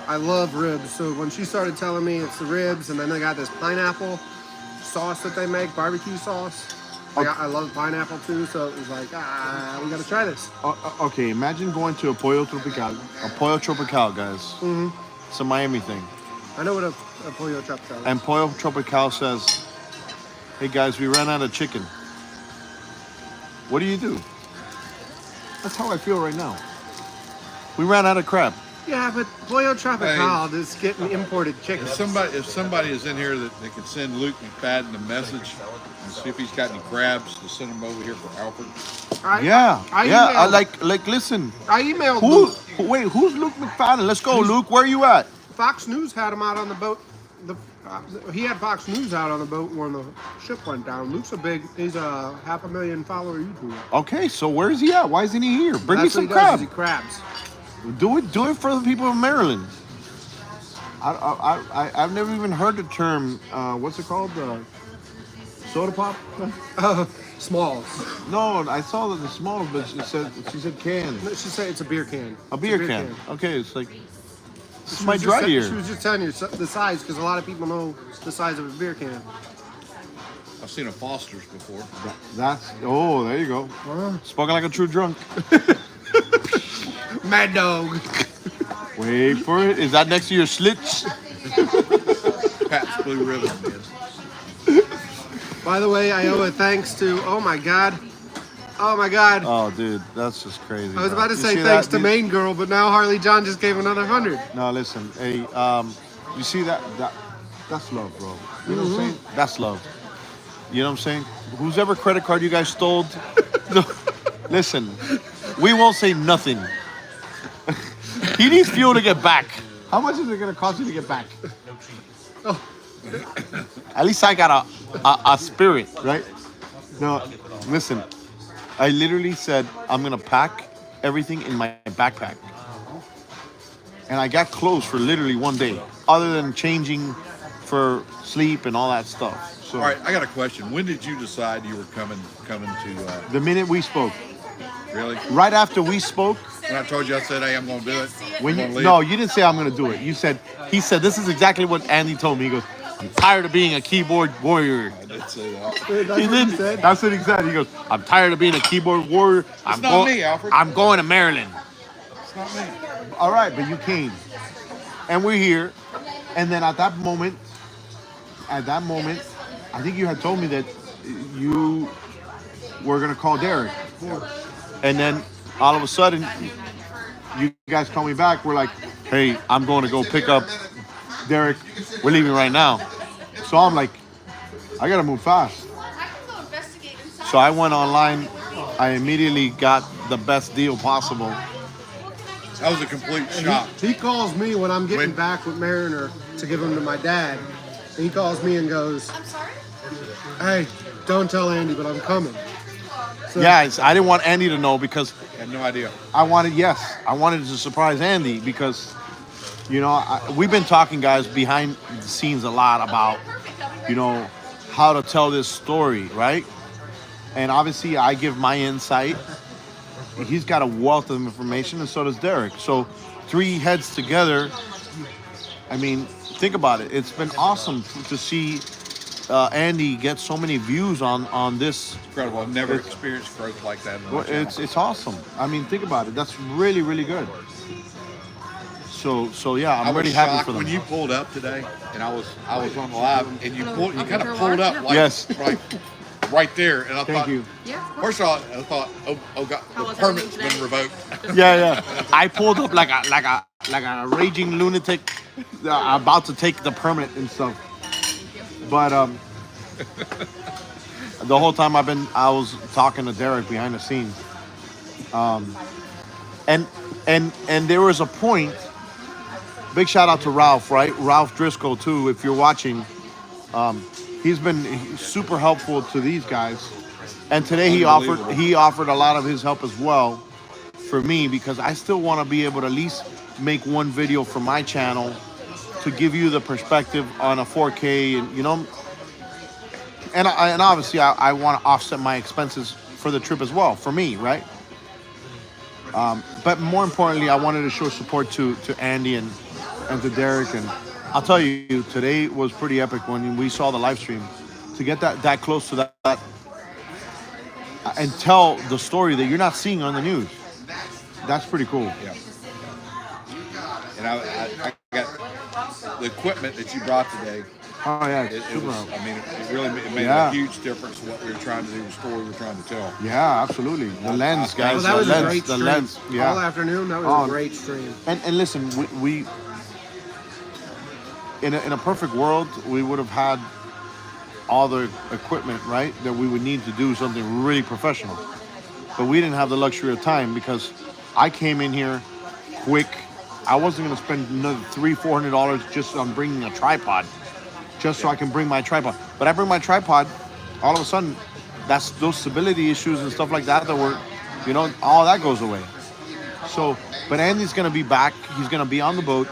I love ribs. So when she started telling me it's the ribs, and then they got this pineapple sauce that they make, barbecue sauce. I love pineapple too, so it was like, we gotta try this. okay, imagine going to a Pollo Tropical. A Pollo Tropical, guys. Mm-hmm. It's a Miami thing. I know what a pollo tropical is. And Pollo Tropical says, hey guys, we ran out of chicken. What do you do? That's how I feel right now. We ran out of crab. Yeah, but Pollo Tropical is getting imported chicken. If somebody is in here that can send Luke McFadden a message and see if he's got any crabs to send them over here for Alfred. Listen. I emailed Luke. Wait, who's Luke McFadden? Let's go, Luke. Where are you at? Fox News had him out on the boat. He had Fox News out on the boat when the ship went down. Luke's he's a 500,000 follower YouTuber. Okay, so where is he at? Why isn't he here? Bring me That's some what he does, crab. is he crabs. Do it for the people of Maryland. I've never even heard the term. What's it called? Soda pop? Smalls. No, I saw the smalls, but she said can. No, she said it's a beer can. A beer can. Okay, it's like this is my She dry year. She was just telling you the size because a lot of people know the size of a beer can. I've seen a Foster's before. There you go. Spoken like a true drunk. Mad Dog. Wait for it. Is that next to your Schlitz? Pat's Blue Ribbon. Yes. By the way, I owe a thanks to. Oh my God. Oh, dude, that's just crazy. I was about to You say see thanks that? to Main Girl, but now Harley John just gave another 100. No, listen. Hey, you see that? That's love, bro. You know what I'm saying? That's love. You know what I'm saying? Whose ever credit card you guys stole? No, listen, we won't say nothing. He needs fuel to get back. How much is it gonna cost you to get back? Oh. At least I got a spirit, right? No, listen. I literally said I'm gonna pack everything in my backpack, and I got clothes for literally one day, other than changing for sleep and all that stuff. So, All right, I got a question. When did you decide you were coming to? the minute we spoke, Really? right after we spoke, When I told you, I said, "Hey, I'm going to do it." when I'm you, gonna leave. no, you didn't say I'm gonna do it. He said this is exactly what Andy told me. He goes, I'm tired of being a keyboard warrior. I did say that. That's what he said. That's what he said. He goes, I'm tired of being a keyboard warrior. It's not me, Alfred. I'm going to Maryland. It's not me. All right, but you came, and we're here. And then at that moment, I think you had told me that you were gonna call Derek, and then all of a sudden, you guys call me back. We're like, hey, I'm going to go pick up Derek. We're leaving right now. So I'm like, I gotta move fast. So I went online. I immediately got the best deal possible. That was a complete shock. He calls me when I'm getting back with Mariner to give him to my dad. And he calls me and goes, I'm sorry? hey, don't tell Andy, but I'm coming. So, Yeah, I didn't want Andy to know because I had no idea. I wanted to surprise Andy because, we've been talking, guys, behind the scenes a lot about, how to tell this story, right? And obviously I give my insight. He's got a wealth of information, and so does Derek. So 3 heads together, I mean, think about it. It's been awesome to see Andy get so many views on this. Incredible. I've never experienced growth like that in my channel. It's awesome. I mean, think about it. That's really, really good. So yeah, I'm really happy for them. When you pulled up today, and I was on the live, and you kind of pulled up like Yes. right there, and I Thank thought, you. Yeah. first of all, I thought, oh God, How the was permit's everything been today? revoked. Yeah. I pulled up like a raging lunatic, about to take the permit and stuff. But the whole time I was talking to Derek behind the scenes. And there was a point. Big shout out to Ralph, right? Ralph Driscoll too. If you're watching, he's been super helpful to these guys. And today he offered a lot of his help as well for me because I still want to be able to at least make one video for my channel to give you the perspective on a 4K and obviously I want to offset my expenses for the trip as well for me, right? But more importantly, I wanted to show support to Andy and to Derek, and I'll tell you, today was pretty epic when we saw the live stream. To get that close to that and tell the story that you're not seeing on the news, that's pretty cool. Yeah. And I got the equipment that you brought today Oh yeah, It super was, helpful. I mean, it really made Yeah. a huge difference in what we were trying to do, the story we were trying to tell. Yeah, absolutely. The lens, guys. Well, that the was lens, a great the stream. lens. Yeah. All afternoon, that was Oh. a great stream. And listen, we in a perfect world, we would have had all the equipment, right, that we would need to do something really professional. But we didn't have the luxury of time because I came in here quick. I wasn't going to spend another $300-400 just on bringing a tripod, just so I can bring my tripod. But I bring my tripod, all of a sudden, that's those stability issues and stuff like that were, all that goes away. So, but Andy's going to be back. He's going to be on the boat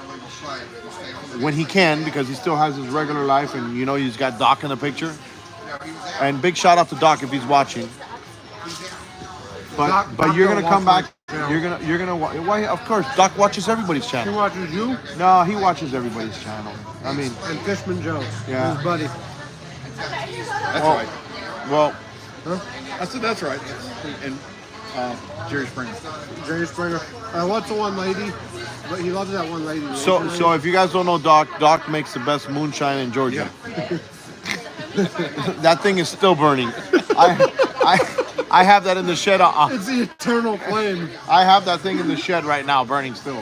when he can because he still has his regular life, and he's got Doc in the picture. And big shout out to Doc if he's watching. But Doc you're don't gonna come watch back. my channel. You're gonna why? Of course, Doc watches everybody's He channel. watches you No, he watches everybody's channel. I mean, and Fishman Joe, Yeah. his buddy. That's Well- right. well, I said that's right. And Jerry Springer. Jerry Springer. What's the one lady? But he loves that one lady. What's her so name? if you guys don't know Doc makes the best moonshine in Georgia. That thing is still burning. I have that in the shed. It's the eternal flame. I have that thing in the shed right now, burning still.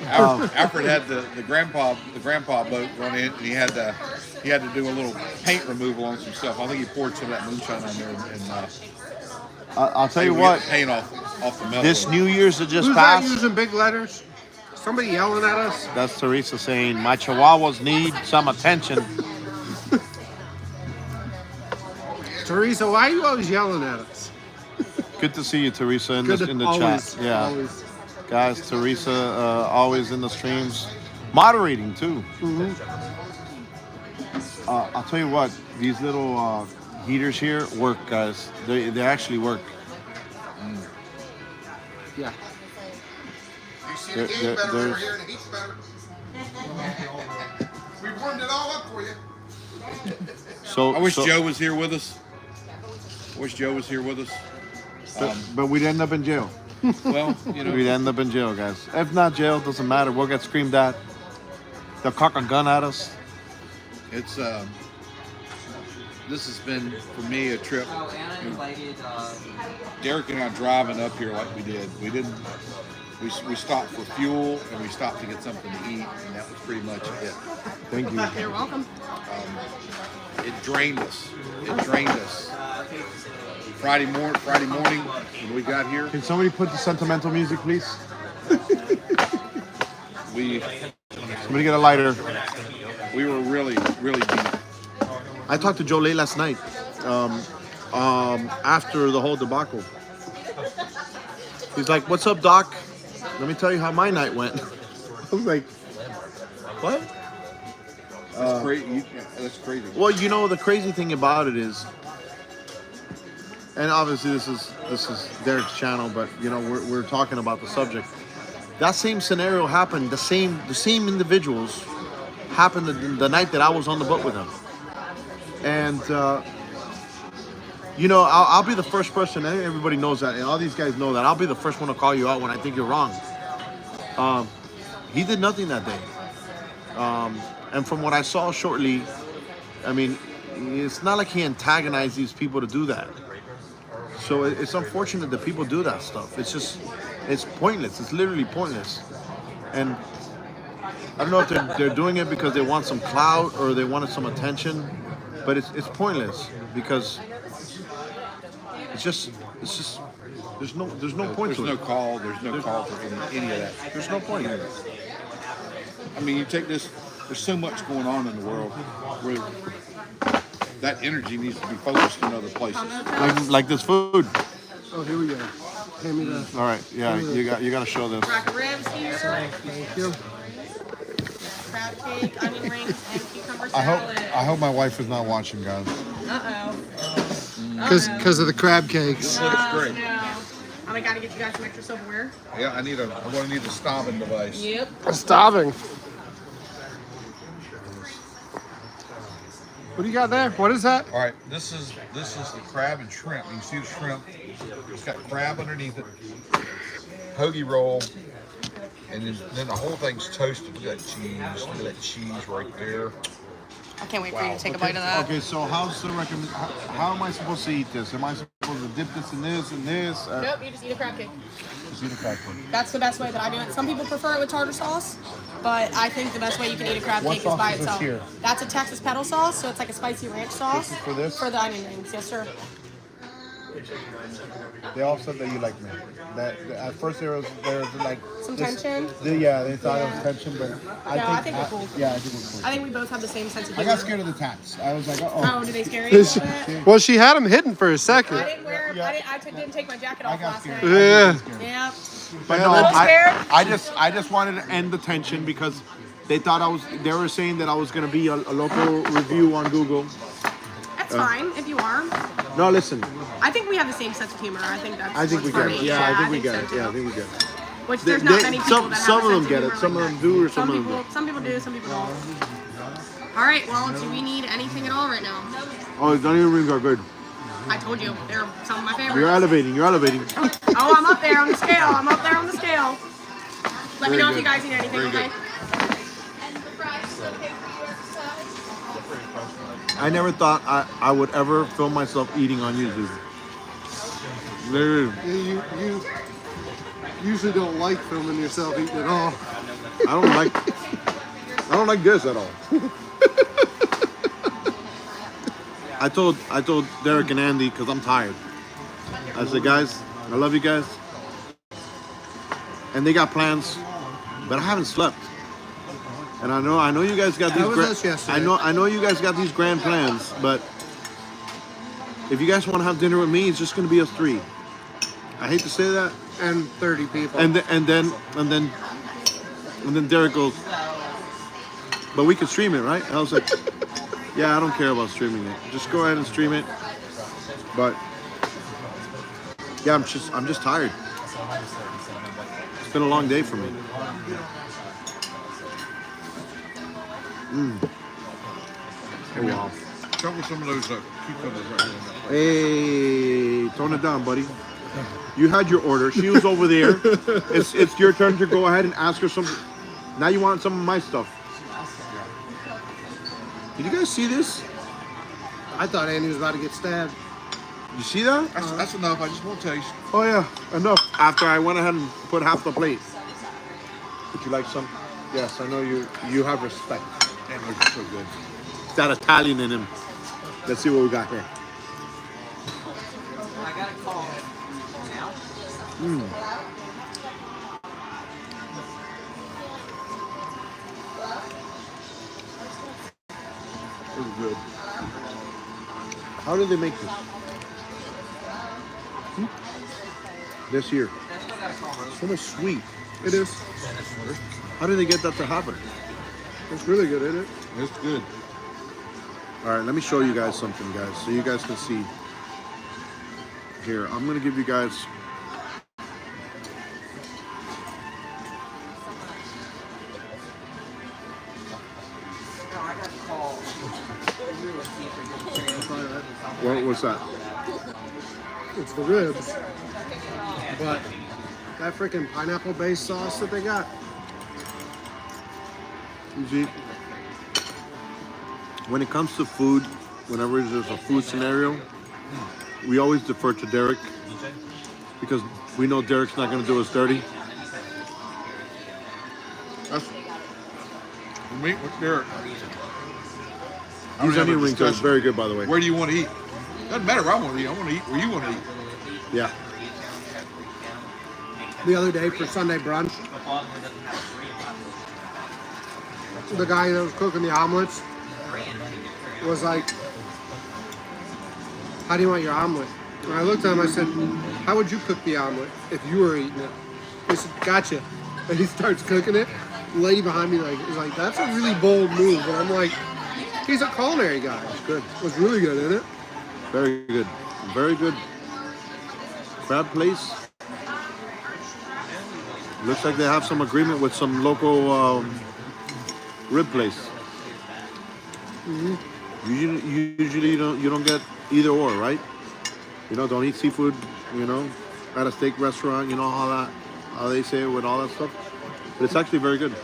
Alfred had the grandpa boat run in, and he had to do a little paint removal on some stuff. I think he poured some of that moonshine on there, and I'll tell you we get what. the paint off the metal. This New Year's that just Who's that passed. using big letters? Somebody yelling at us? That's Teresa saying, my chihuahuas need some attention. Teresa, why are you always yelling at us? Good to see you, Teresa, in Good the, to- in the always, chat. Yeah. always. Guys, Teresa always in the streams. Moderating, too. I'll tell you what, these little heaters here work, guys. They actually work. Yeah. You see There- the game there- better over there's- here and the heat's better. We warmed it all up for you. So I wish so- Joe was here with us. But we'd end up in jail. Well, We'd end up in jail, guys. If not jail, doesn't matter. We'll get screamed at. They'll cock a gun at us. it's this has been for me a trip. Derek and I driving up here like we did. We stopped for fuel and we stopped to get something to eat, and that was pretty much it. Thank you. You're welcome. It drained us. Friday morning when we got here, Can somebody put the sentimental music, please? we Somebody get a lighter. were really deep. I talked to Joe late last night after the whole debacle. He's like, what's up, Doc? Let me tell you how my night went. I was like, what? That's crazy. That's crazy. Well, the crazy thing about it is, and obviously this is Derek's channel, but we're talking about the subject. That same scenario happened. The same individuals happened the night that I was on the boat with them. And I'll be the first person. And everybody knows that, and all these guys know that. I'll be the first one to call you out when I think you're wrong. He did nothing that day. And from what I saw shortly, I mean, it's not like he antagonized these people to do that. So it's unfortunate that people do that stuff. It's pointless. It's literally pointless. And I don't know if they're doing it because they want some clout or they wanted some attention, but it's pointless because it's just there's no point to There's no it. call. There's no call for any of that. There's no point. I mean, you take this. There's so much going on in the world where that energy needs to be focused in other places. Like this food. Oh, here we go. Hand me the. All right, yeah, you got to show this. Rack of ribs here, Thank you. crab cake, onion rings, and cucumber I salad. hope my wife is not watching, guys. Uh-oh. Because of the crab cakes. That's great. No. I gotta get you guys some extra silverware. Yeah, I'm gonna need the stomping device. Yep. Starving. What do you got there? What is that? All right, this is the crab and shrimp. You can see the shrimp. It's got crab underneath it, hoagie roll, and then the whole thing's toasted. Look at that cheese. Look at that cheese right there. I can't wait for you to take a bite of that. Okay, so how's the recommend? How am I supposed to eat this? Am I supposed to dip this in this and this? Nope, you just eat a crab cake. Just eat a crab cake. That's the best way that I do it. Some people prefer it with tartar sauce, but I think the best way you can eat a crab What cake is sauce by is this itself. here? That's a Texas petal sauce, so it's like a spicy ranch sauce. This is for this? For the onion rings, yes sir. They all said that you like me. That at first there was like Some this- tension? Yeah, they thought it was tension, but I think we're cool. Yeah, I think we're cool. I think we both have the same sense of I humor. got scared of the tats. I was like, Oh, did they scare you a little bit? Well, she had him hidden for a second. I didn't wear. Didn't take my jacket I off got last scared. night. Yeah. Yeah. But Yeah, no, that's- I just wanted to end the tension because they thought they were saying that I was gonna be a local review on Google. That's fine if you are. No, listen, I think we have the same sense of humor. I think that's. I think we what's get it. funny. Yeah, I think we so get it. too. Yeah, I think we get it. Which there's not many people that have some a of them sense get humor it. Some like of them that. do, or some of them people, don't. some people do, some people don't. All right. Well, do we need anything at all right now? Oh, the onion rings are good. I told you they're some of my favorites. You're elevating. You're elevating. Oh, I'm up there on the scale. I'm up there on the scale. Let me Very know if good. you guys need anything, Very okay? good. And the fries is okay for you at the side? I never thought I would ever film myself eating on YouTube. Literally, You usually don't like filming yourself eating at all. I don't like this at all. I told Derek and Andy because I'm tired. I said, guys, I love you guys, and they got plans, but I haven't slept. And I know you guys got these. That was us yesterday. I know you guys got these grand plans, but if you guys want to have dinner with me, it's just going to be us three. I hate to say that, And 30 people. and then Derek goes, but we can stream it, right? And I was like, yeah, I don't care about streaming it. Just go ahead and stream it. But yeah, I'm just tired. It's been a long day for me. Oh wow. Start with some of those cucumbers right here. Hey, tone it down, buddy. You had your order. She was over there. It's your turn to go ahead and ask her something. Now you want some of my stuff. Did you guys see this? I thought Andy was about to get stabbed. You see that? That's enough. I just won't taste. Oh yeah, enough. After I went ahead and put half the plate. Would you like some? Yes, I know you have respect. Damn, those are so good. It's that Italian in him. Let's see what we got here. This is good. How do they make this? This here. So much sweet. It is. How do they get that to happen? It's really good, isn't it? It's good. All right, let me show you guys something, guys, so you guys can see. Here, I'm gonna give you guys. What's that? It's the ribs. But that freaking pineapple-based sauce that they got. You see, when it comes to food, whenever there's a food scenario, we always defer to Derek because we know Derek's not going to do us dirty. That's meat with Derek. These onion rings are very good, by the way. Where do you want to eat? Doesn't matter where I want to eat. I want to eat where you want to eat. Yeah. The other day for Sunday brunch, the guy that was cooking the omelets was like, how do you want your omelet? And I looked at him, I said, how would you cook the omelet if you were eating it? He said, gotcha. And he starts cooking it. The lady behind me is like, that's a really bold move. And I'm like, he's a culinary guy. It's good. It was really good, isn't it? Very good. Very good. Crab place. Looks like they have some agreement with some local rib place. Usually you don't get either or, right? You know, don't eat seafood, you know, at a steak restaurant, you know how they say it with all that stuff. But it's actually very good.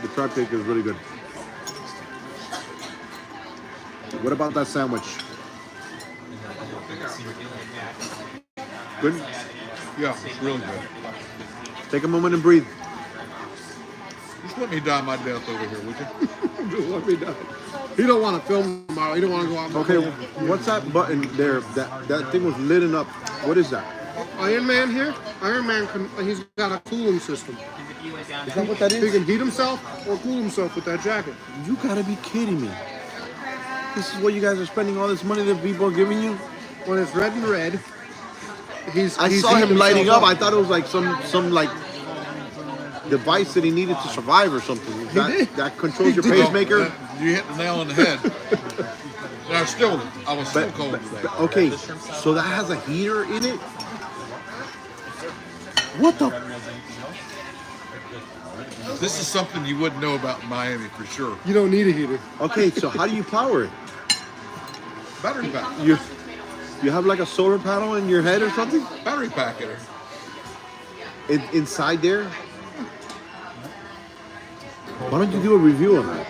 The crab cake is really good. What about that sandwich? Good? Yeah, really good. Take a moment and breathe. Just let me die my death over here, would you? Just let me die. He don't want to film tomorrow. He don't want to go out. Okay, what's that button there? That thing was lit up. What is that? Iron Man here. Iron Man he's got a cooling system. Is that what that He is? can heat himself or cool himself with that jacket. You gotta be kidding me. This is what you guys are spending all this money that people are giving you? When it's red and red, I he's saw heating him lighting himself up. I thought it was like some like device that he needed to survive or something. Is that controls your pacemaker? Well, you hit the nail on the head. And I was still cold today. Okay, so that has a heater in it? What the? This is something you wouldn't know about Miami for sure. You don't need a heater. Okay, so how do you power it? Battery pack. You have like a solar panel in your head or something? Battery pack in it. Inside there? Why don't you do a review on that?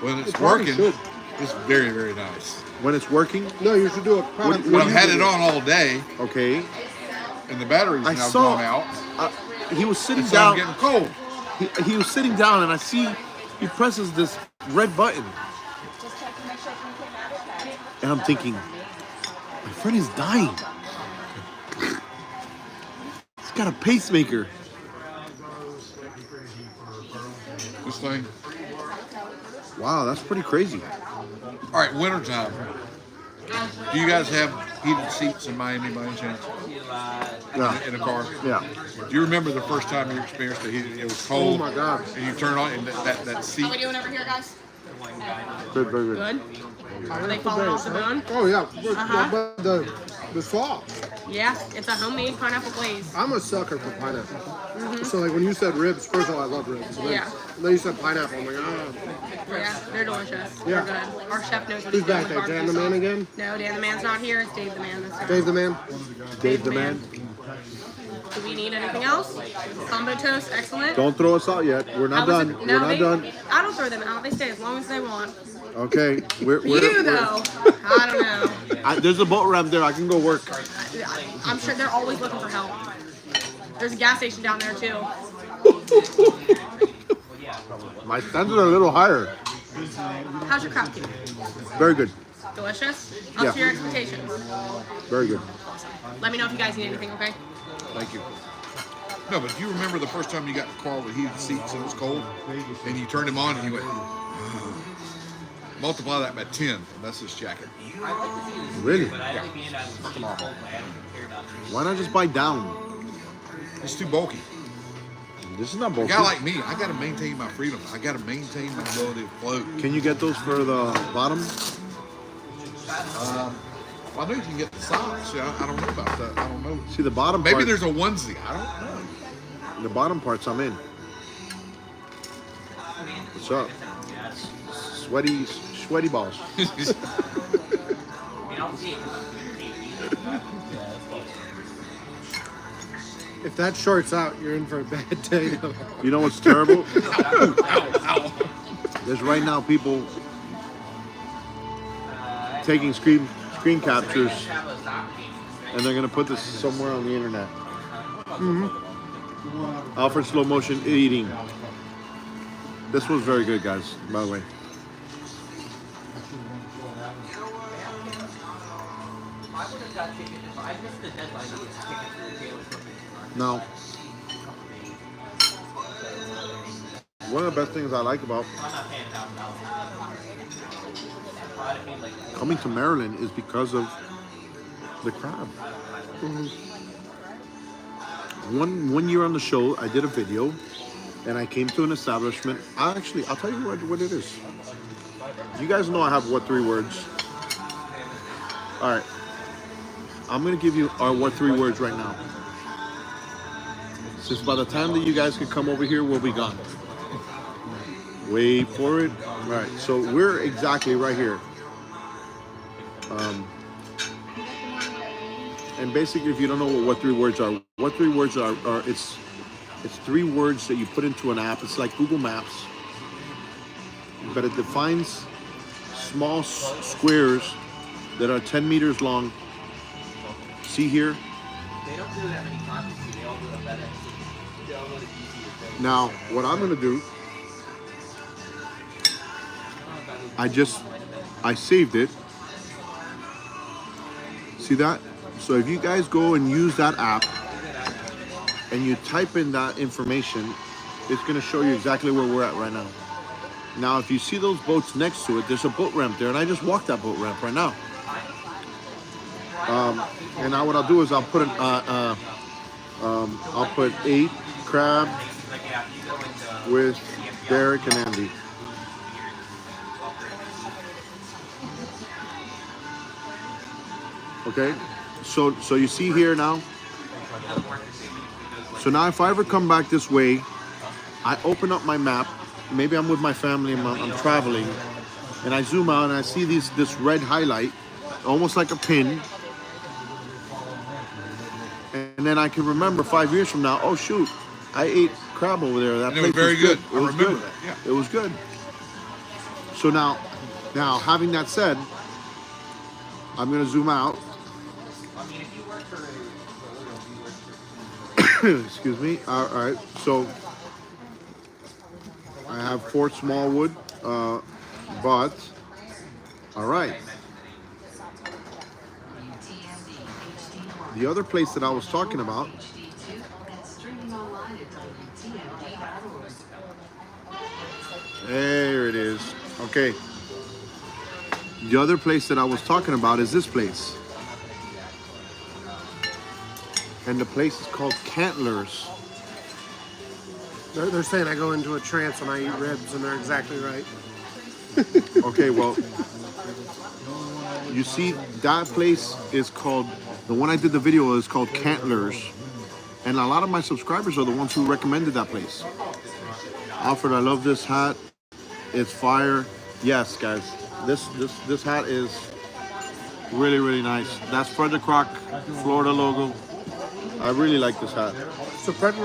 When it's probably working, should. it's very, very nice. When it's working? No, you should do a product. When I've had it on all day Okay. and the battery's I now saw- gone out, He was sitting so I'm down. getting cold. He was sitting down and I see he presses this red button. And I'm thinking, my friend is dying. He's got a pacemaker. This thing. Wow, that's pretty crazy. All right, wintertime. Do you guys have heated seats in Miami by any chance? Yeah. In a car? Yeah. Do you remember the first time you experienced it? It was cold. Oh my God. And you turn on and that seat. How we doing over here, guys? Good, very good. Good. Are they falling off the bone? Oh yeah, Uh-huh. but the sauce. Yeah, it's a homemade pineapple glaze. I'm a sucker for pineapple. So like when you said ribs, first of all I love ribs. And then, Yeah. then you said pineapple. I'm like, Yeah, they're delicious. Yeah. They're good. Our chef knows what Who's he's doing back with there? Dan barbecue the man sauce. again? No, Dan the man's not here. It's Dave the man. That's Dave the man. Dave the man. Do we need anything else? Combo toast, excellent. Don't throw us out yet. We're not How was done. it? We're No, not they- done. I don't throw them out. They stay as long as they want. Okay. You though, I don't know. There's a boat ramp there. I can go work. I'm sure they're always looking for help. There's a gas station down there too. My standards are a little higher. How's your crab cake? Very good. Delicious? Up Yeah. to your expectations. Very good. Let me know if you guys need anything, okay? Thank you. No, but do you remember the first time you got in the car with heated seats and it was cold? And you turned them on and you went, multiply that by 10. And that's this jacket. Really? Why not just buy down? It's too bulky. This is not A bulky. guy like me, I got to maintain my freedom. I got to maintain my ability to float. Can you get those for the bottom? Well, I know you can get the socks. Yeah, I don't know about that. I don't know. See the bottom Maybe part. there's a onesie. I don't know. The bottom parts I'm in. What's up? Sweaty balls. If that shorts out, you're in for a bad day. Though. You know what's terrible? There's right now people taking screen captures, and they're gonna put this somewhere on the internet. Alfred slow motion eating. This was very good, guys. By the way. Now, one of the best things I like about coming to Maryland is because of the crab. One year on the show, I did a video, and I came to an establishment. I'll tell you what it is. You guys know I have what 3 words. All right, I'm gonna give you our what 3 words right now. Since by the time that you guys can come over here, we'll be gone. Wait for it. All right, so we're exactly right here. And basically, if you don't know what 3 words are, it's It's 3 words that you put into an app. It's like Google Maps, but it defines small squares that are 10 meters long. See here? Now, what I'm gonna do, I saved it. See that? So if you guys go and use that app and you type in that information, it's gonna show you exactly where we're at right now. Now, if you see those boats next to it, there's a boat ramp there, and I just walked that boat ramp right now. And now what I'll do is I'll put I'll put 8 crab with Derek and Andy. Okay, so you see here now. So now if I ever come back this way, I open up my map. Maybe I'm with my family and I'm traveling, and I zoom out and I see this red highlight, almost like a pin. And then I can remember 5 years from now, oh shoot, I ate crab over there. That And it was place very good. It I was remember good. that, yeah. It was good. So now having that said, I'm gonna zoom out. Excuse me. All right. So I have Fort Smallwood, but all right. The other place that I was talking about, there it is. Okay. The other place that I was talking about is this place. And the place is called Cantlers. They're saying I go into a trance when I eat ribs, and they're exactly right. Okay, well, you see, that place is called, the one I did the video is called Cantlers. And a lot of my subscribers are the ones who recommended that place. Alfred, I love this hat. It's fire. Yes, guys, this hat is really, really nice. That's Fred the Croc, Florida logo. I really like this hat. So Fred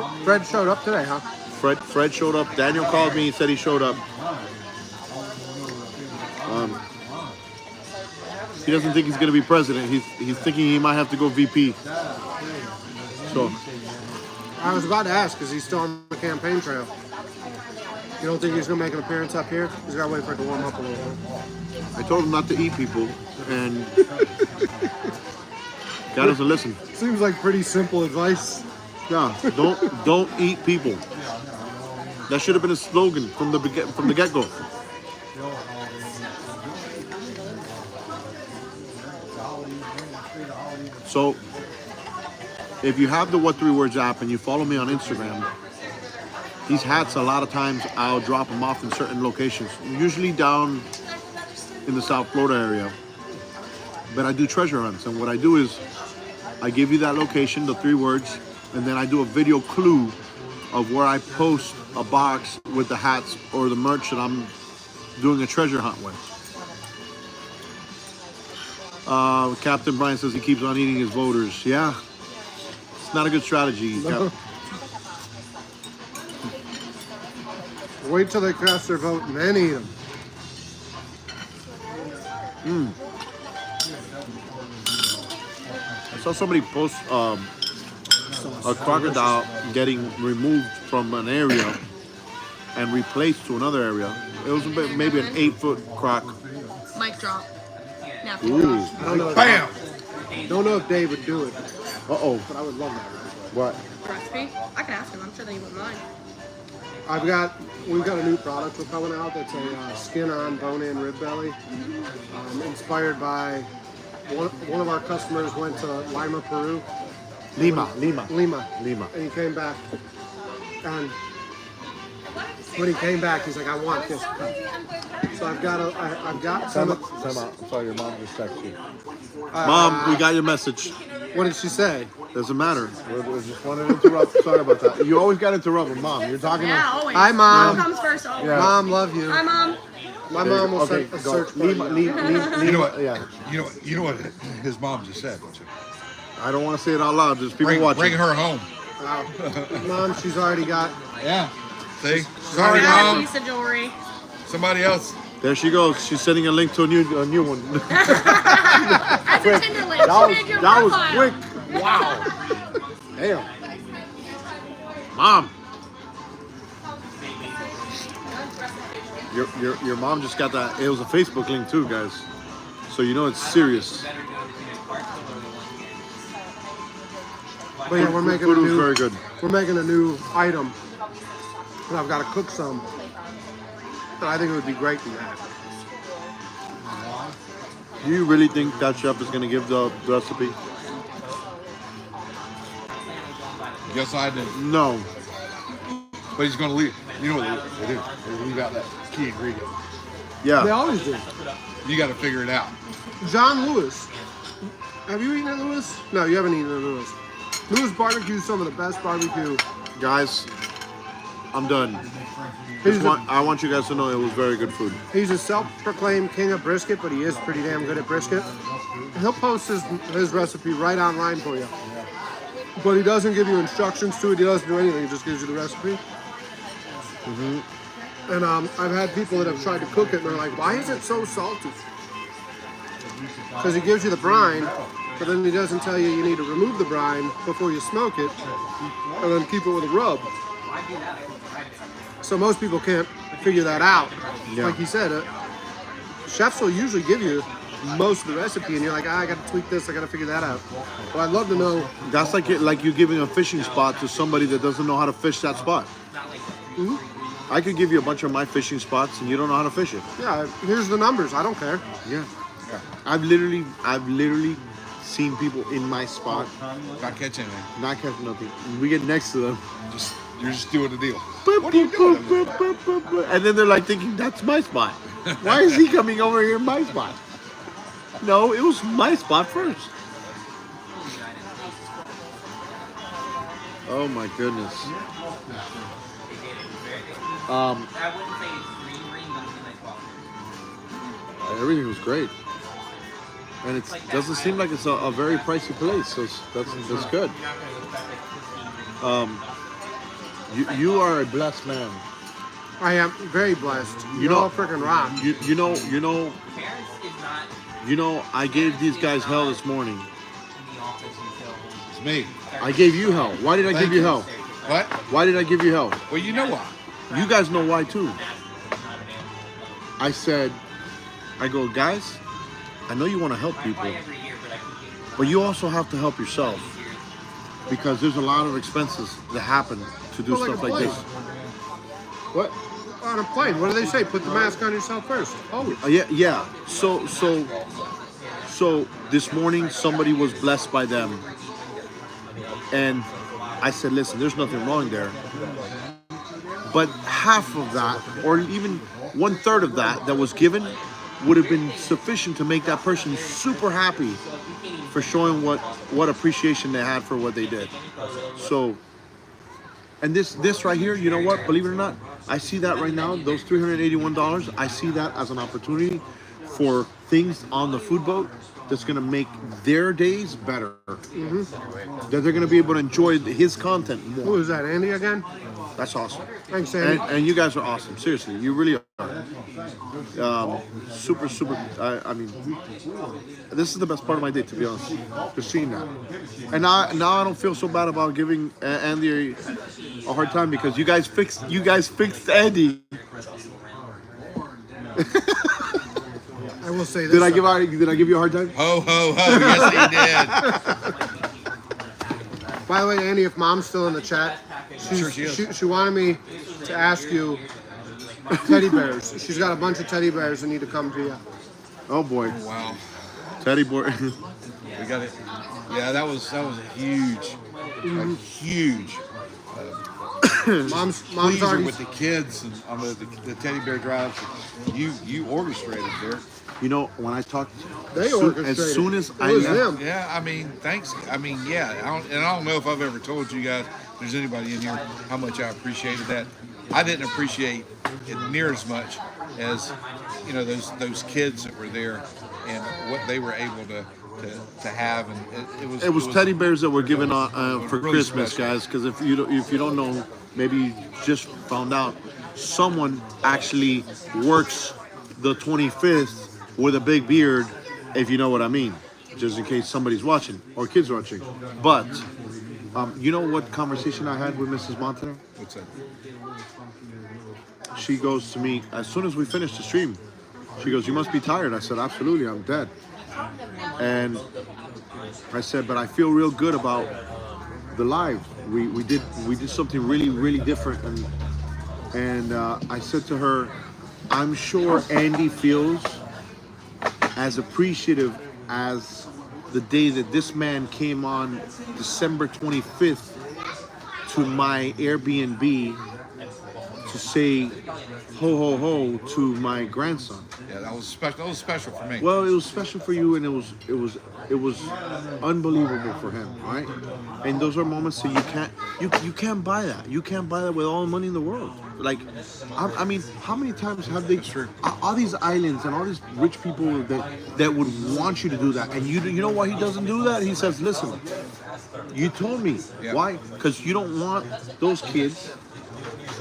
showed up today, huh? Fred showed up. Daniel called me. He said he showed up. He doesn't think he's going to be president. He's thinking he might have to go VP. So I was about to ask, is he still on the campaign trail? You don't think he's going to make an appearance up here? He's got to wait for it to warm up a little bit. I told him not to eat people, and God doesn't listen. Seems like pretty simple advice. Yeah, don't eat people. That should have been a slogan from the get-go. So, if you have the What 3 Words app and you follow me on Instagram, these hats, a lot of times I'll drop them off in certain locations, usually down in the South Florida area. But I do treasure hunts, and what I do is I give you that location, the 3 words, and then I do a video clue of where I post a box with the hats or the merch that I'm doing a treasure hunt with. Captain Brian says he keeps on eating his voters. Yeah, it's not a good strategy. No. Wait till they cast their vote and then eat them. I saw somebody post a crocodile getting removed from an area and replaced to another area. It was maybe an 8-foot croc. Mic drop. Now, Ooh. I don't know. Bam! Don't know if Dave would do it, Uh-oh. but I would love that. What? recipe. I can ask him. I'm sure that he wouldn't mind. We've got a new product we're coming out that's a skin-on, bone-in rib belly, inspired by one of our customers went to Lima, Peru. Lima. And he came back, and when he came back, he's like, "I want this cut." So I've got some. Time out. I'm sorry, your mom just texted you. Mom, we got your message. What did she say? Doesn't matter. We just wanted to interrupt. Sorry about that. You always got to interrupt with Mom. You're talking Yeah, to... always. Hi, Mom. Mom comes first always. Yeah. Mom, love you. Hi, Mom. My mom will Okay, send a go. search party. Lima, You know what? Yeah. You know what his mom just said. I don't want to say it out loud. There's people Bring watching. her home. Mom, she's already got. Yeah. See? I Sorry, got a Mom. piece of jewelry. Somebody else. There she goes. She's sending a link to a new one. That's a Tinder link. She made your That was profile. quick. Wow. Damn. Mom. Your mom just got that. It was a Facebook link too, guys. So you know it's serious. But yeah, we're making a Food was new. very good. We're making a new item, and I've got to cook some. And I think it would be great in that. Do you really think that chef is gonna give the recipe? Yes, I do. No. But he's going to leave. You know what they do? They leave out that key ingredient. They Yeah. always do. You got to figure it out. John Lewis. Have you eaten at Lewis? No, you haven't eaten at Lewis. Lewis barbecue is some of the best barbecue. Guys, I'm done. He's I want you guys to know it was very good food. He's a self-proclaimed king of brisket, but he is pretty damn good at brisket. He'll post his recipe right online for you. But he doesn't give you instructions to it. He doesn't do anything. He just gives you the recipe. And I've had people that have tried to cook it, and they're like, why is it so salty? Because he gives you the brine, but then he doesn't tell you need to remove the brine before you smoke it, and then keep it with a rub. So most people can't figure that out. Yeah. Like he said, chefs will usually give you most of the recipe, and you're like, I got to tweak this, I got to figure that out. Well, I'd love to know. That's like you giving a fishing spot to somebody that doesn't know how to fish that spot. I could give you a bunch of my fishing spots, and you don't know how to fish it. Yeah, here's the numbers. I don't care. Yeah. I've literally seen people in my spot Not catch anything. not catch nothing. We get next to them. You're just doing the deal. What are you doing? And then they're like thinking, that's my spot. Why is he coming over here in my spot? No, it was my spot first. Oh my goodness. Everything was great. And it doesn't seem like it's a very pricey place, so that's good. You are a blessed man. I am very blessed. You You know- all freaking rock. You know, I gave these guys hell this morning. It's me. I gave you hell. Why did I Thank give you you. hell? What? Why did I give you hell? Well, you know why. You guys know why too. I said, I go, guys, I know you want to help people, but you also have to help yourself because there's a lot of expenses that happen to do Well, like stuff a like plane. this. What? On a plane, what do they say? Put the mask on yourself first. Always. Yeah. So this morning somebody was blessed by them, and I said, listen, there's nothing wrong there. But half of that, or even 1/3 of that was given, would have been sufficient to make that person super happy for showing what appreciation they had for what they did. So, and this right here, you know what? Believe it or not, I see that right now. Those $381, I see that as an opportunity for things on the food boat that's going to make their days better. That they're going to be able to enjoy his content Who more. is that, Andy again? That's awesome. Thanks, Andy. And you guys are awesome. Seriously, you really are. Super. I mean, this is the best part of my day, to be honest. Just seeing that, and now I don't feel so bad about giving Andy a hard time because you guys fixed Andy. I will say this. Did I give you a hard time? Ho, ho, ho. Yes, he did. By the way, Andy, if Mom's still in the chat, Sure she is. she wanted me to ask you teddy bears. She's got a bunch of teddy bears that need to come to you. Oh boy, Wow. Teddy boy. We got it. Yeah, that was a huge. Mom's Pleaser already. with the kids and on the teddy bear drives. You orchestrated there. You know, when I talked, They as orchestrated. soon as It I was left, them. Yeah, I mean, thanks. I mean, yeah. I don't know if I've ever told you guys, if there's anybody in here, how much I appreciated that. I didn't appreciate it near as much as, those kids that were there and what they were able to to have, and It was teddy bears that were given for really Christmas, special. guys. Because if you don't know, maybe you just found out, someone actually works the 25th with a big beard, if you know what I mean. Just in case somebody's watching or kids watching. But you know what conversation I had with Mrs. Montaner? What's that? She goes to me as soon as we finished the stream. She goes, "You must be tired." I said, "Absolutely, I'm dead." And I said, "But I feel real good about the live. We did something really different." And I said to her, "I'm sure Andy feels as appreciative as the day that this man came on December 25th to my Airbnb to say ho ho ho to my grandson." Yeah, that was special. That was special for me. Well, it was special for you, and it was unbelievable for him, right? And those are moments that you can't buy that. You can't buy that with all the money in the world. Like, I mean, how many times have they? All these islands and all these rich people that would want you to do that, and you know why he doesn't do that? He says, "Listen, you told me. Yeah. Why? Because you don't want those kids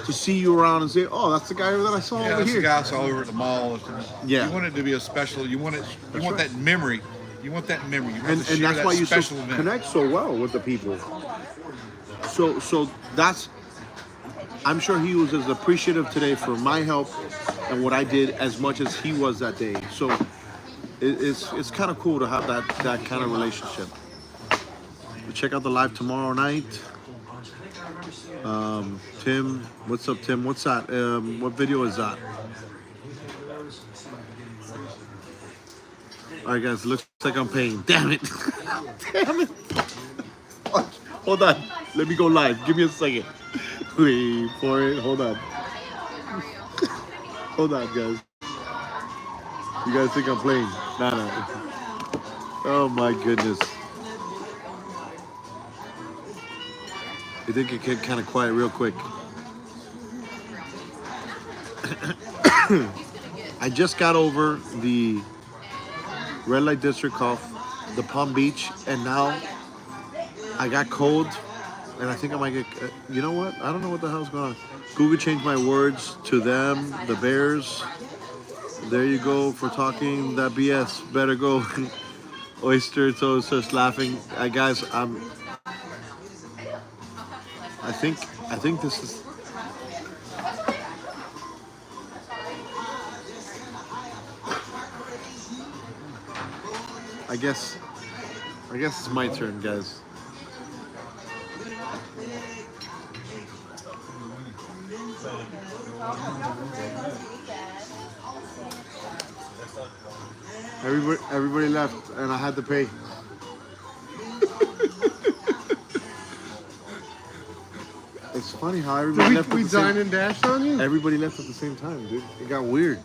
to see you around and say, 'Oh, that's the guy that I saw Yeah, over that's here.'" the guys all over at the mall. Yeah. You want it to be a special. You want it. You want right. that memory. You want that memory. You want And to share that's that why you special event. connect so well with the people. So that's. I'm sure he was as appreciative today for my help and what I did as much as he was that day. So it's kind of cool to have that kind of relationship. Check out the live tomorrow night. Tim, what's up, Tim? What's that? What video is that? All right, guys. Looks like I'm paying. Damn it! Damn it! Hold on. Let me go live. Give me a second. Wait for it. Hold on. Hold on, guys. You guys think I'm playing? Nah. Oh my goodness. I think it get kind of quiet real quick. I just got over the red light district off the Palm Beach, and now I got cold, and I think I might get. You know what? I don't know what the hell's going on. Google changed my words to them, the Bears. There you go for talking that BS. Better go. Oyster toast starts laughing. Guys, I think this is. I guess it's my turn, guys. Everybody left, and I had to pay. It's funny how everybody left. We dine and dashed on you? Everybody left at the same time, dude. It got weird.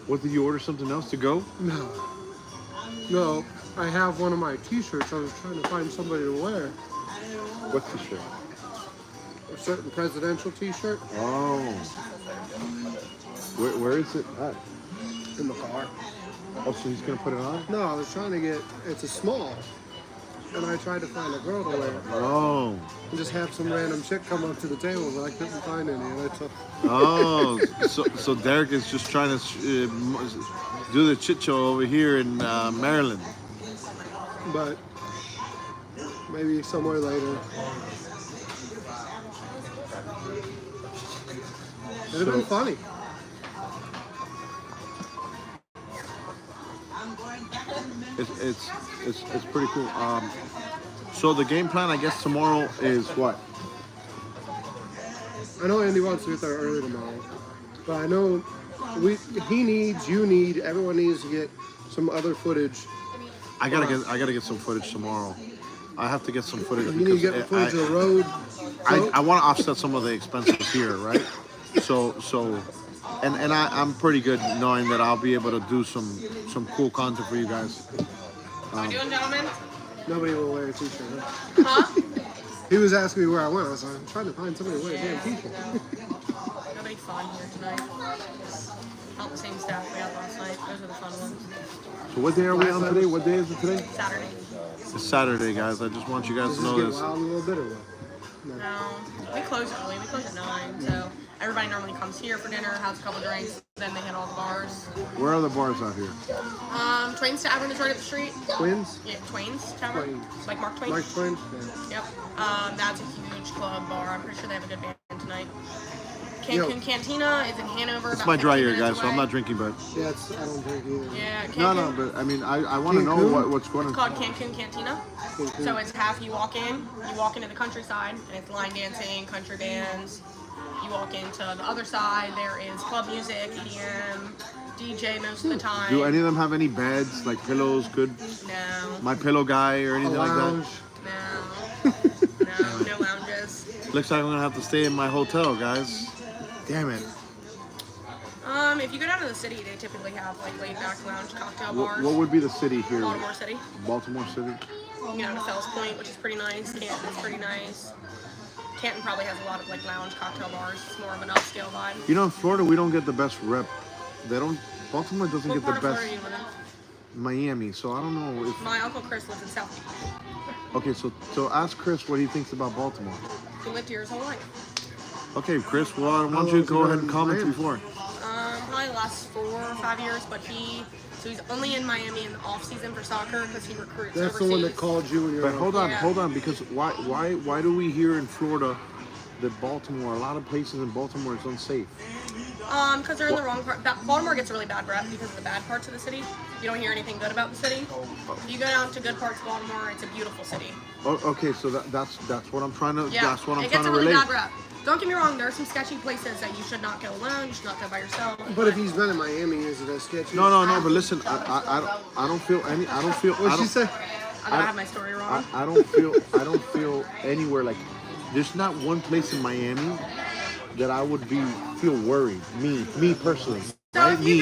What, did you order something else to go? No, I have one of my t-shirts. I was trying to find somebody to wear. What t-shirt? A certain presidential t-shirt Oh. Where is it at? in the car. Oh, so he's gonna put it on? No, I was trying to get, it's a small. And I tried to find a girl to wear it. Oh. And just have some random chick come up to the table, but I couldn't find any. And I took. Oh. So Derek is just trying to do the chit show over here in Maryland. But maybe somewhere later. It'd have been funny. It's pretty cool. So the game plan, I guess, tomorrow is what? I know Andy wants to get there early tomorrow, but I know you need, everyone needs to get some other footage. I gotta get some footage tomorrow. I have to get some footage. You need to get footage of the road. I want to offset some of the expenses here, right? So I'm pretty good knowing that I'll be able to do some cool content for you guys. How you doing, gentlemen? Nobody will wear a t-shirt. Huh? Huh? He was asking me where I went. I was like, I'm trying to find somebody to wear a damn t-shirt. Nobody fun here tonight. Not the same staff we had last night. Those are the fun ones. So what day are we on today? What day is it today? Saturday. It's Saturday, guys. I just want you guys Does to this know get this. wild a little bit or what? No, we close early. We close at 9, so everybody normally comes here for dinner, has a couple drinks, then they hit all the bars. Where are the bars out here? Twain's Tavern is right up the street. Twins? Yeah, Twain's Tavern. Twain's. Like Mark Twain. Mark Twain? Yeah. Yep. That's a huge club bar. I'm pretty sure they have a good band tonight. Yo. Cancun Cantina is in Hanover. It's about my dry 15 year, minutes guys, so I'm away. not drinking, but Yeah, I don't drink either. Yeah, Cancun. no, but I mean, I want to know Cancun? what's going It's on. called Cancun Cantina. Cancun. So it's half you walk into the countryside, and it's line dancing, country bands. You walk into the other side, there is club music, EDM, DJ most of the time. Do any of them have any beds, like pillows, good? No, My Pillow guy or A anything like lounge. no, no lounges. that? Looks like I'm gonna have to stay in my hotel, guys. Damn it. If you go down to the city, they typically have like laid back lounge cocktail What, bars. what would be the city here? Baltimore City. Baltimore City. You can go down to Fells Point, which is pretty nice. Canton is pretty nice. Canton probably has a lot of like lounge cocktail bars. It's more of an upscale vibe. You know, in Florida, we don't get the best rep. They don't. Baltimore doesn't What get part the of best. Florida do you live in? Miami, so I don't know if. My Uncle Chris lives in South Beach. Okay, so ask Chris what he thinks about Baltimore. He lived here his whole life. Okay, Chris, well, why How don't you long has go he ahead been and in comment Miami? before? Probably the last 4 or 5 years, but he's only in Miami in the off season for soccer because he recruits That's overseas. the one that called you when you were But hold on, Yeah. because why do we hear in Florida that Baltimore, a lot of places in Baltimore is unsafe? Because they're in the wrong part. Baltimore gets a really bad rep because of the bad parts of the city. You don't hear anything good about the city. If you go down to good parts of Baltimore, it's a beautiful city. Oh, okay, so that's what I'm trying to Yeah, that's what I'm it trying gets to a really relate. bad rep. Don't get me wrong, there are some sketchy places that you should not go alone, you should not go by yourself. But if he's been in Miami, is it as sketchy? No, but listen, I don't feel any. I don't feel. What'd she say? I gotta have my story wrong. I don't feel anywhere like. There's not one place in Miami that I would feel worried. Me personally. So right? if you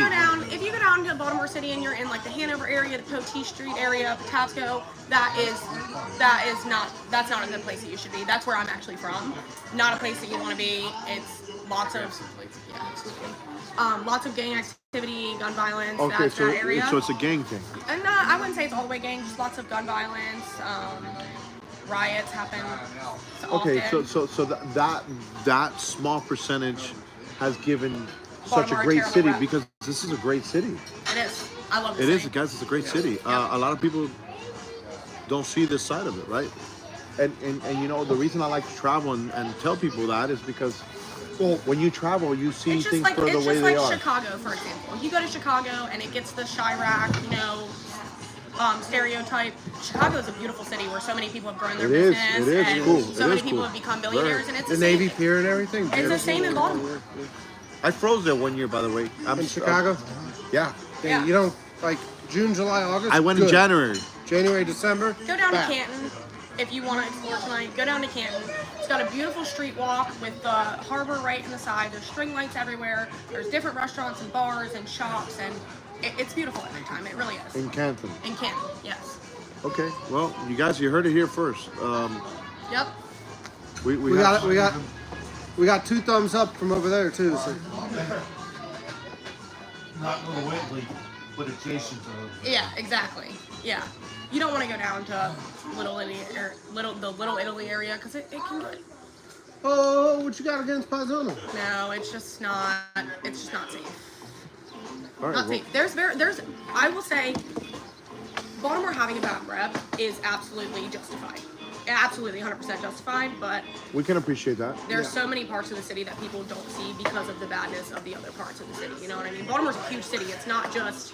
go down to Baltimore City and you're in like the Hanover area, the Poteet Street area, Patapsco, that's not a good place that you should be. That's where I'm actually from. Not a place that you want to be. It's lots of gang activity, gun violence. Okay, That's so that area. it's a gang thing. And I wouldn't say it's all the way gang. Just lots of gun violence. Riots happen. Okay, often. so that small percentage has given such a Baltimore a great terrible city rep. because this is a great city. It is. I love the It city. is, guys. It's a great city. A lot of people don't see this side of it, right? And you know the reason I like to travel and tell people that is because, well, when you travel, you see It's just things like for the it's way just they like are. Chicago, for example. You go to Chicago and it gets the Chirac, stereotype. Chicago is a beautiful city where so many people have grown their It is. business, It is and cool. so It many is people cool. have become billionaires, and it's The the Navy same. Pier and everything. It's the same in Baltimore. I froze there one year, by the way. In Chicago? Yeah. Yeah. You don't, like, June, July, August? I went in good. January. January, December? Go down bad. to Canton if you want to explore tonight. Go down to Canton. It's got a beautiful street walk with the harbor right in the side. There's string lights everywhere. There's different restaurants and bars and shops, and it's beautiful at nighttime. It really is. In Canton. In Canton, yes. Okay. Well, you guys, you heard it here first. Yep. We got 2 thumbs up from over there, too. So. Not Little Whitley, but adjacent to Little. Yeah, exactly. Yeah. You don't want to go down to Little Italy or the Little Italy area because it can get. Oh, what you got against Paisano? No, it's just not safe. All right. Not Well, safe. I will say, Baltimore having a bad rep is absolutely justified. Absolutely 100% justified, but we can appreciate that. there's so many parts of the city that people don't see because of the badness of the other parts of the city. You know what I mean? Baltimore's a huge city. It's not just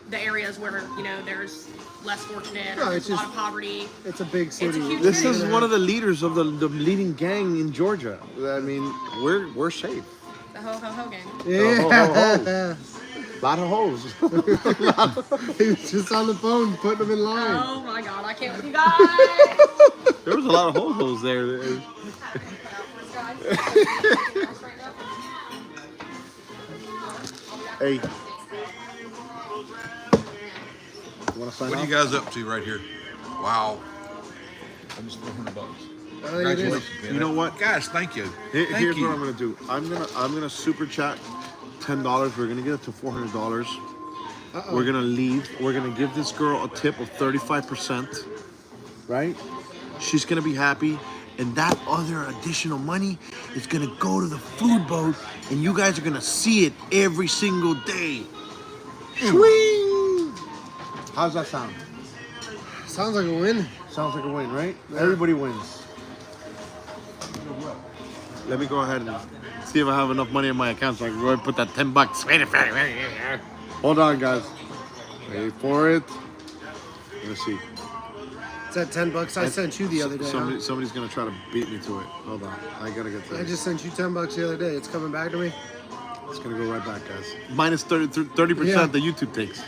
the areas where, there's less fortunate, No, or it's there's a lot just- of poverty. It's a big city. huge This city. is one of the leaders of the leading gang in Georgia. I mean, we're safe. The ho-ho-ho gang. Yeah. Lot of hoes. He was just on the phone putting them in line. Oh my god, I can't with you guys. There was a lot of hos there. Hey. You want to sign What are off? you guys up to right here? Wow. I'm just $400. I think it is. Congratulations. You know what? Guys, thank you. Thank Here's you. what I'm gonna do. I'm gonna super chat $10. We're gonna get it to $400. Uh-oh. We're gonna leave. We're gonna give this girl a tip of 35%. Right? She's gonna be happy, and that other additional money is gonna go to the food boat, and you guys are gonna see it every single day. Swing! How's that sound? Sounds like a win. Sounds like a win, right? Everybody wins. Let me go ahead and see if I have enough money in my account so I can go ahead and put that $10. Hold on, guys. Wait for it. Let's see. It's that $10 I sent you the other day. Huh? Somebody's gonna try to beat me to it. Hold on. I gotta get to I it. just sent you $10 the other day. It's coming back to me. It's gonna go right back, guys. Minus 30% Yeah. that YouTube takes.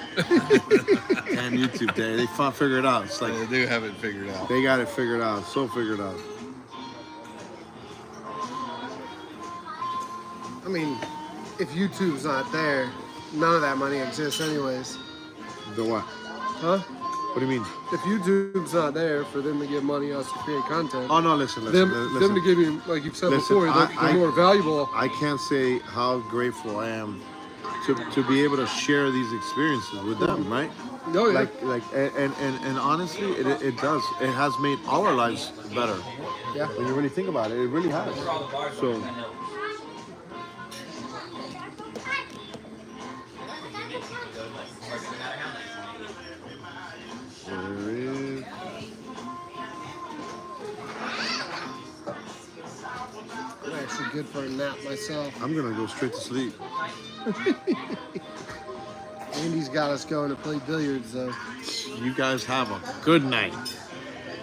Damn YouTube, they figure it out. It's like They do have it figured out. they got it figured out. So figured out. I mean, if YouTube's not there, none of that money exists anyways. The what? Huh? What do you mean? If YouTube's not there for them to give money us to create content, Oh no! Listen. them to give you, like you've said Listen, before, they're more valuable. I can't say how grateful I am to be able to share these experiences with them, right? No, yeah. And honestly, it does. It has made our lives better. Yeah. When you really think about it, it really has. So. There is. I'm actually good for a nap myself. I'm gonna go straight to sleep. Andy's got us going to play billiards though. You guys have a good night.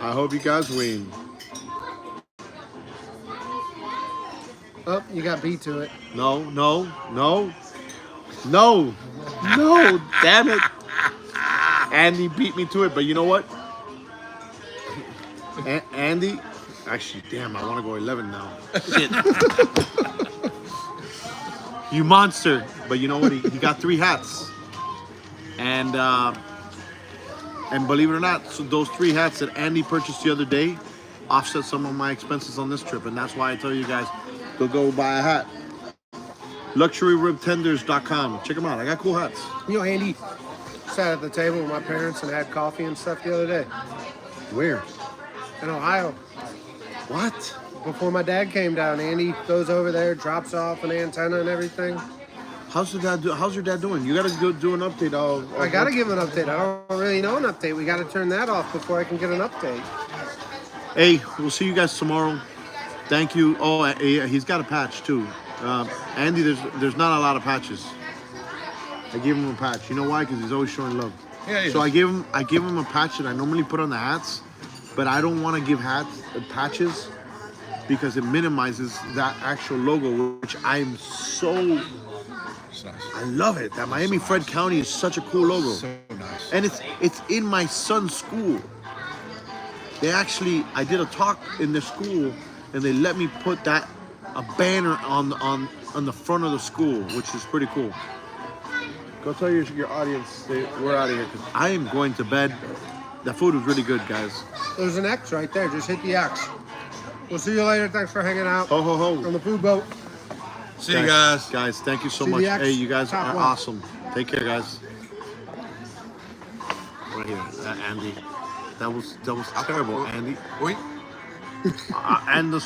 I hope you guys win. Oh, you got beat to it. No, damn it. Andy beat me to it, but you know what? Andy, actually, damn, I want to go 11 now. Shit. You monster. But you know what? He got 3 hats. And believe it or not, so those 3 hats that Andy purchased the other day offset some of my expenses on this trip. And that's why I tell you guys to go buy a hat. LuxuryRibTenders.com. Check them out. I got cool hats. You know, Andy sat at the table with my parents and had coffee and stuff the other day Where? in Ohio. What? Before my dad came down, Andy goes over there, drops off an antenna and everything. How's your dad doing? You gotta go do an update. I gotta give an update. I don't really know an update. We gotta turn that off before I can get an update. Hey, we'll see you guys tomorrow. Thank you. Oh, he's got a patch too. Andy, there's not a lot of patches. I gave him a patch. You know why? Because he's always showing love. Yeah, So I gave him a patch that I normally put on the hats, but I don't want to give patches because it minimizes that actual logo, which I'm so. It's nice. I love it. That Miami Fred County is such a cool logo. So nice. And it's in my son's school. I did a talk in the school, and they let me put a banner on the front of the school, which is pretty cool. Go tell your audience we're out of here because I am going to bed. That food was really good, guys. There's an X right there. Just hit the X. We'll see you later. Thanks for hanging out Ho ho ho. on the food boat. See you guys. Guys, thank you so See much. the X, Hey, you guys top are one. awesome. Take care, guys. Right here, Andy. That was terrible, Andy. Wait. And the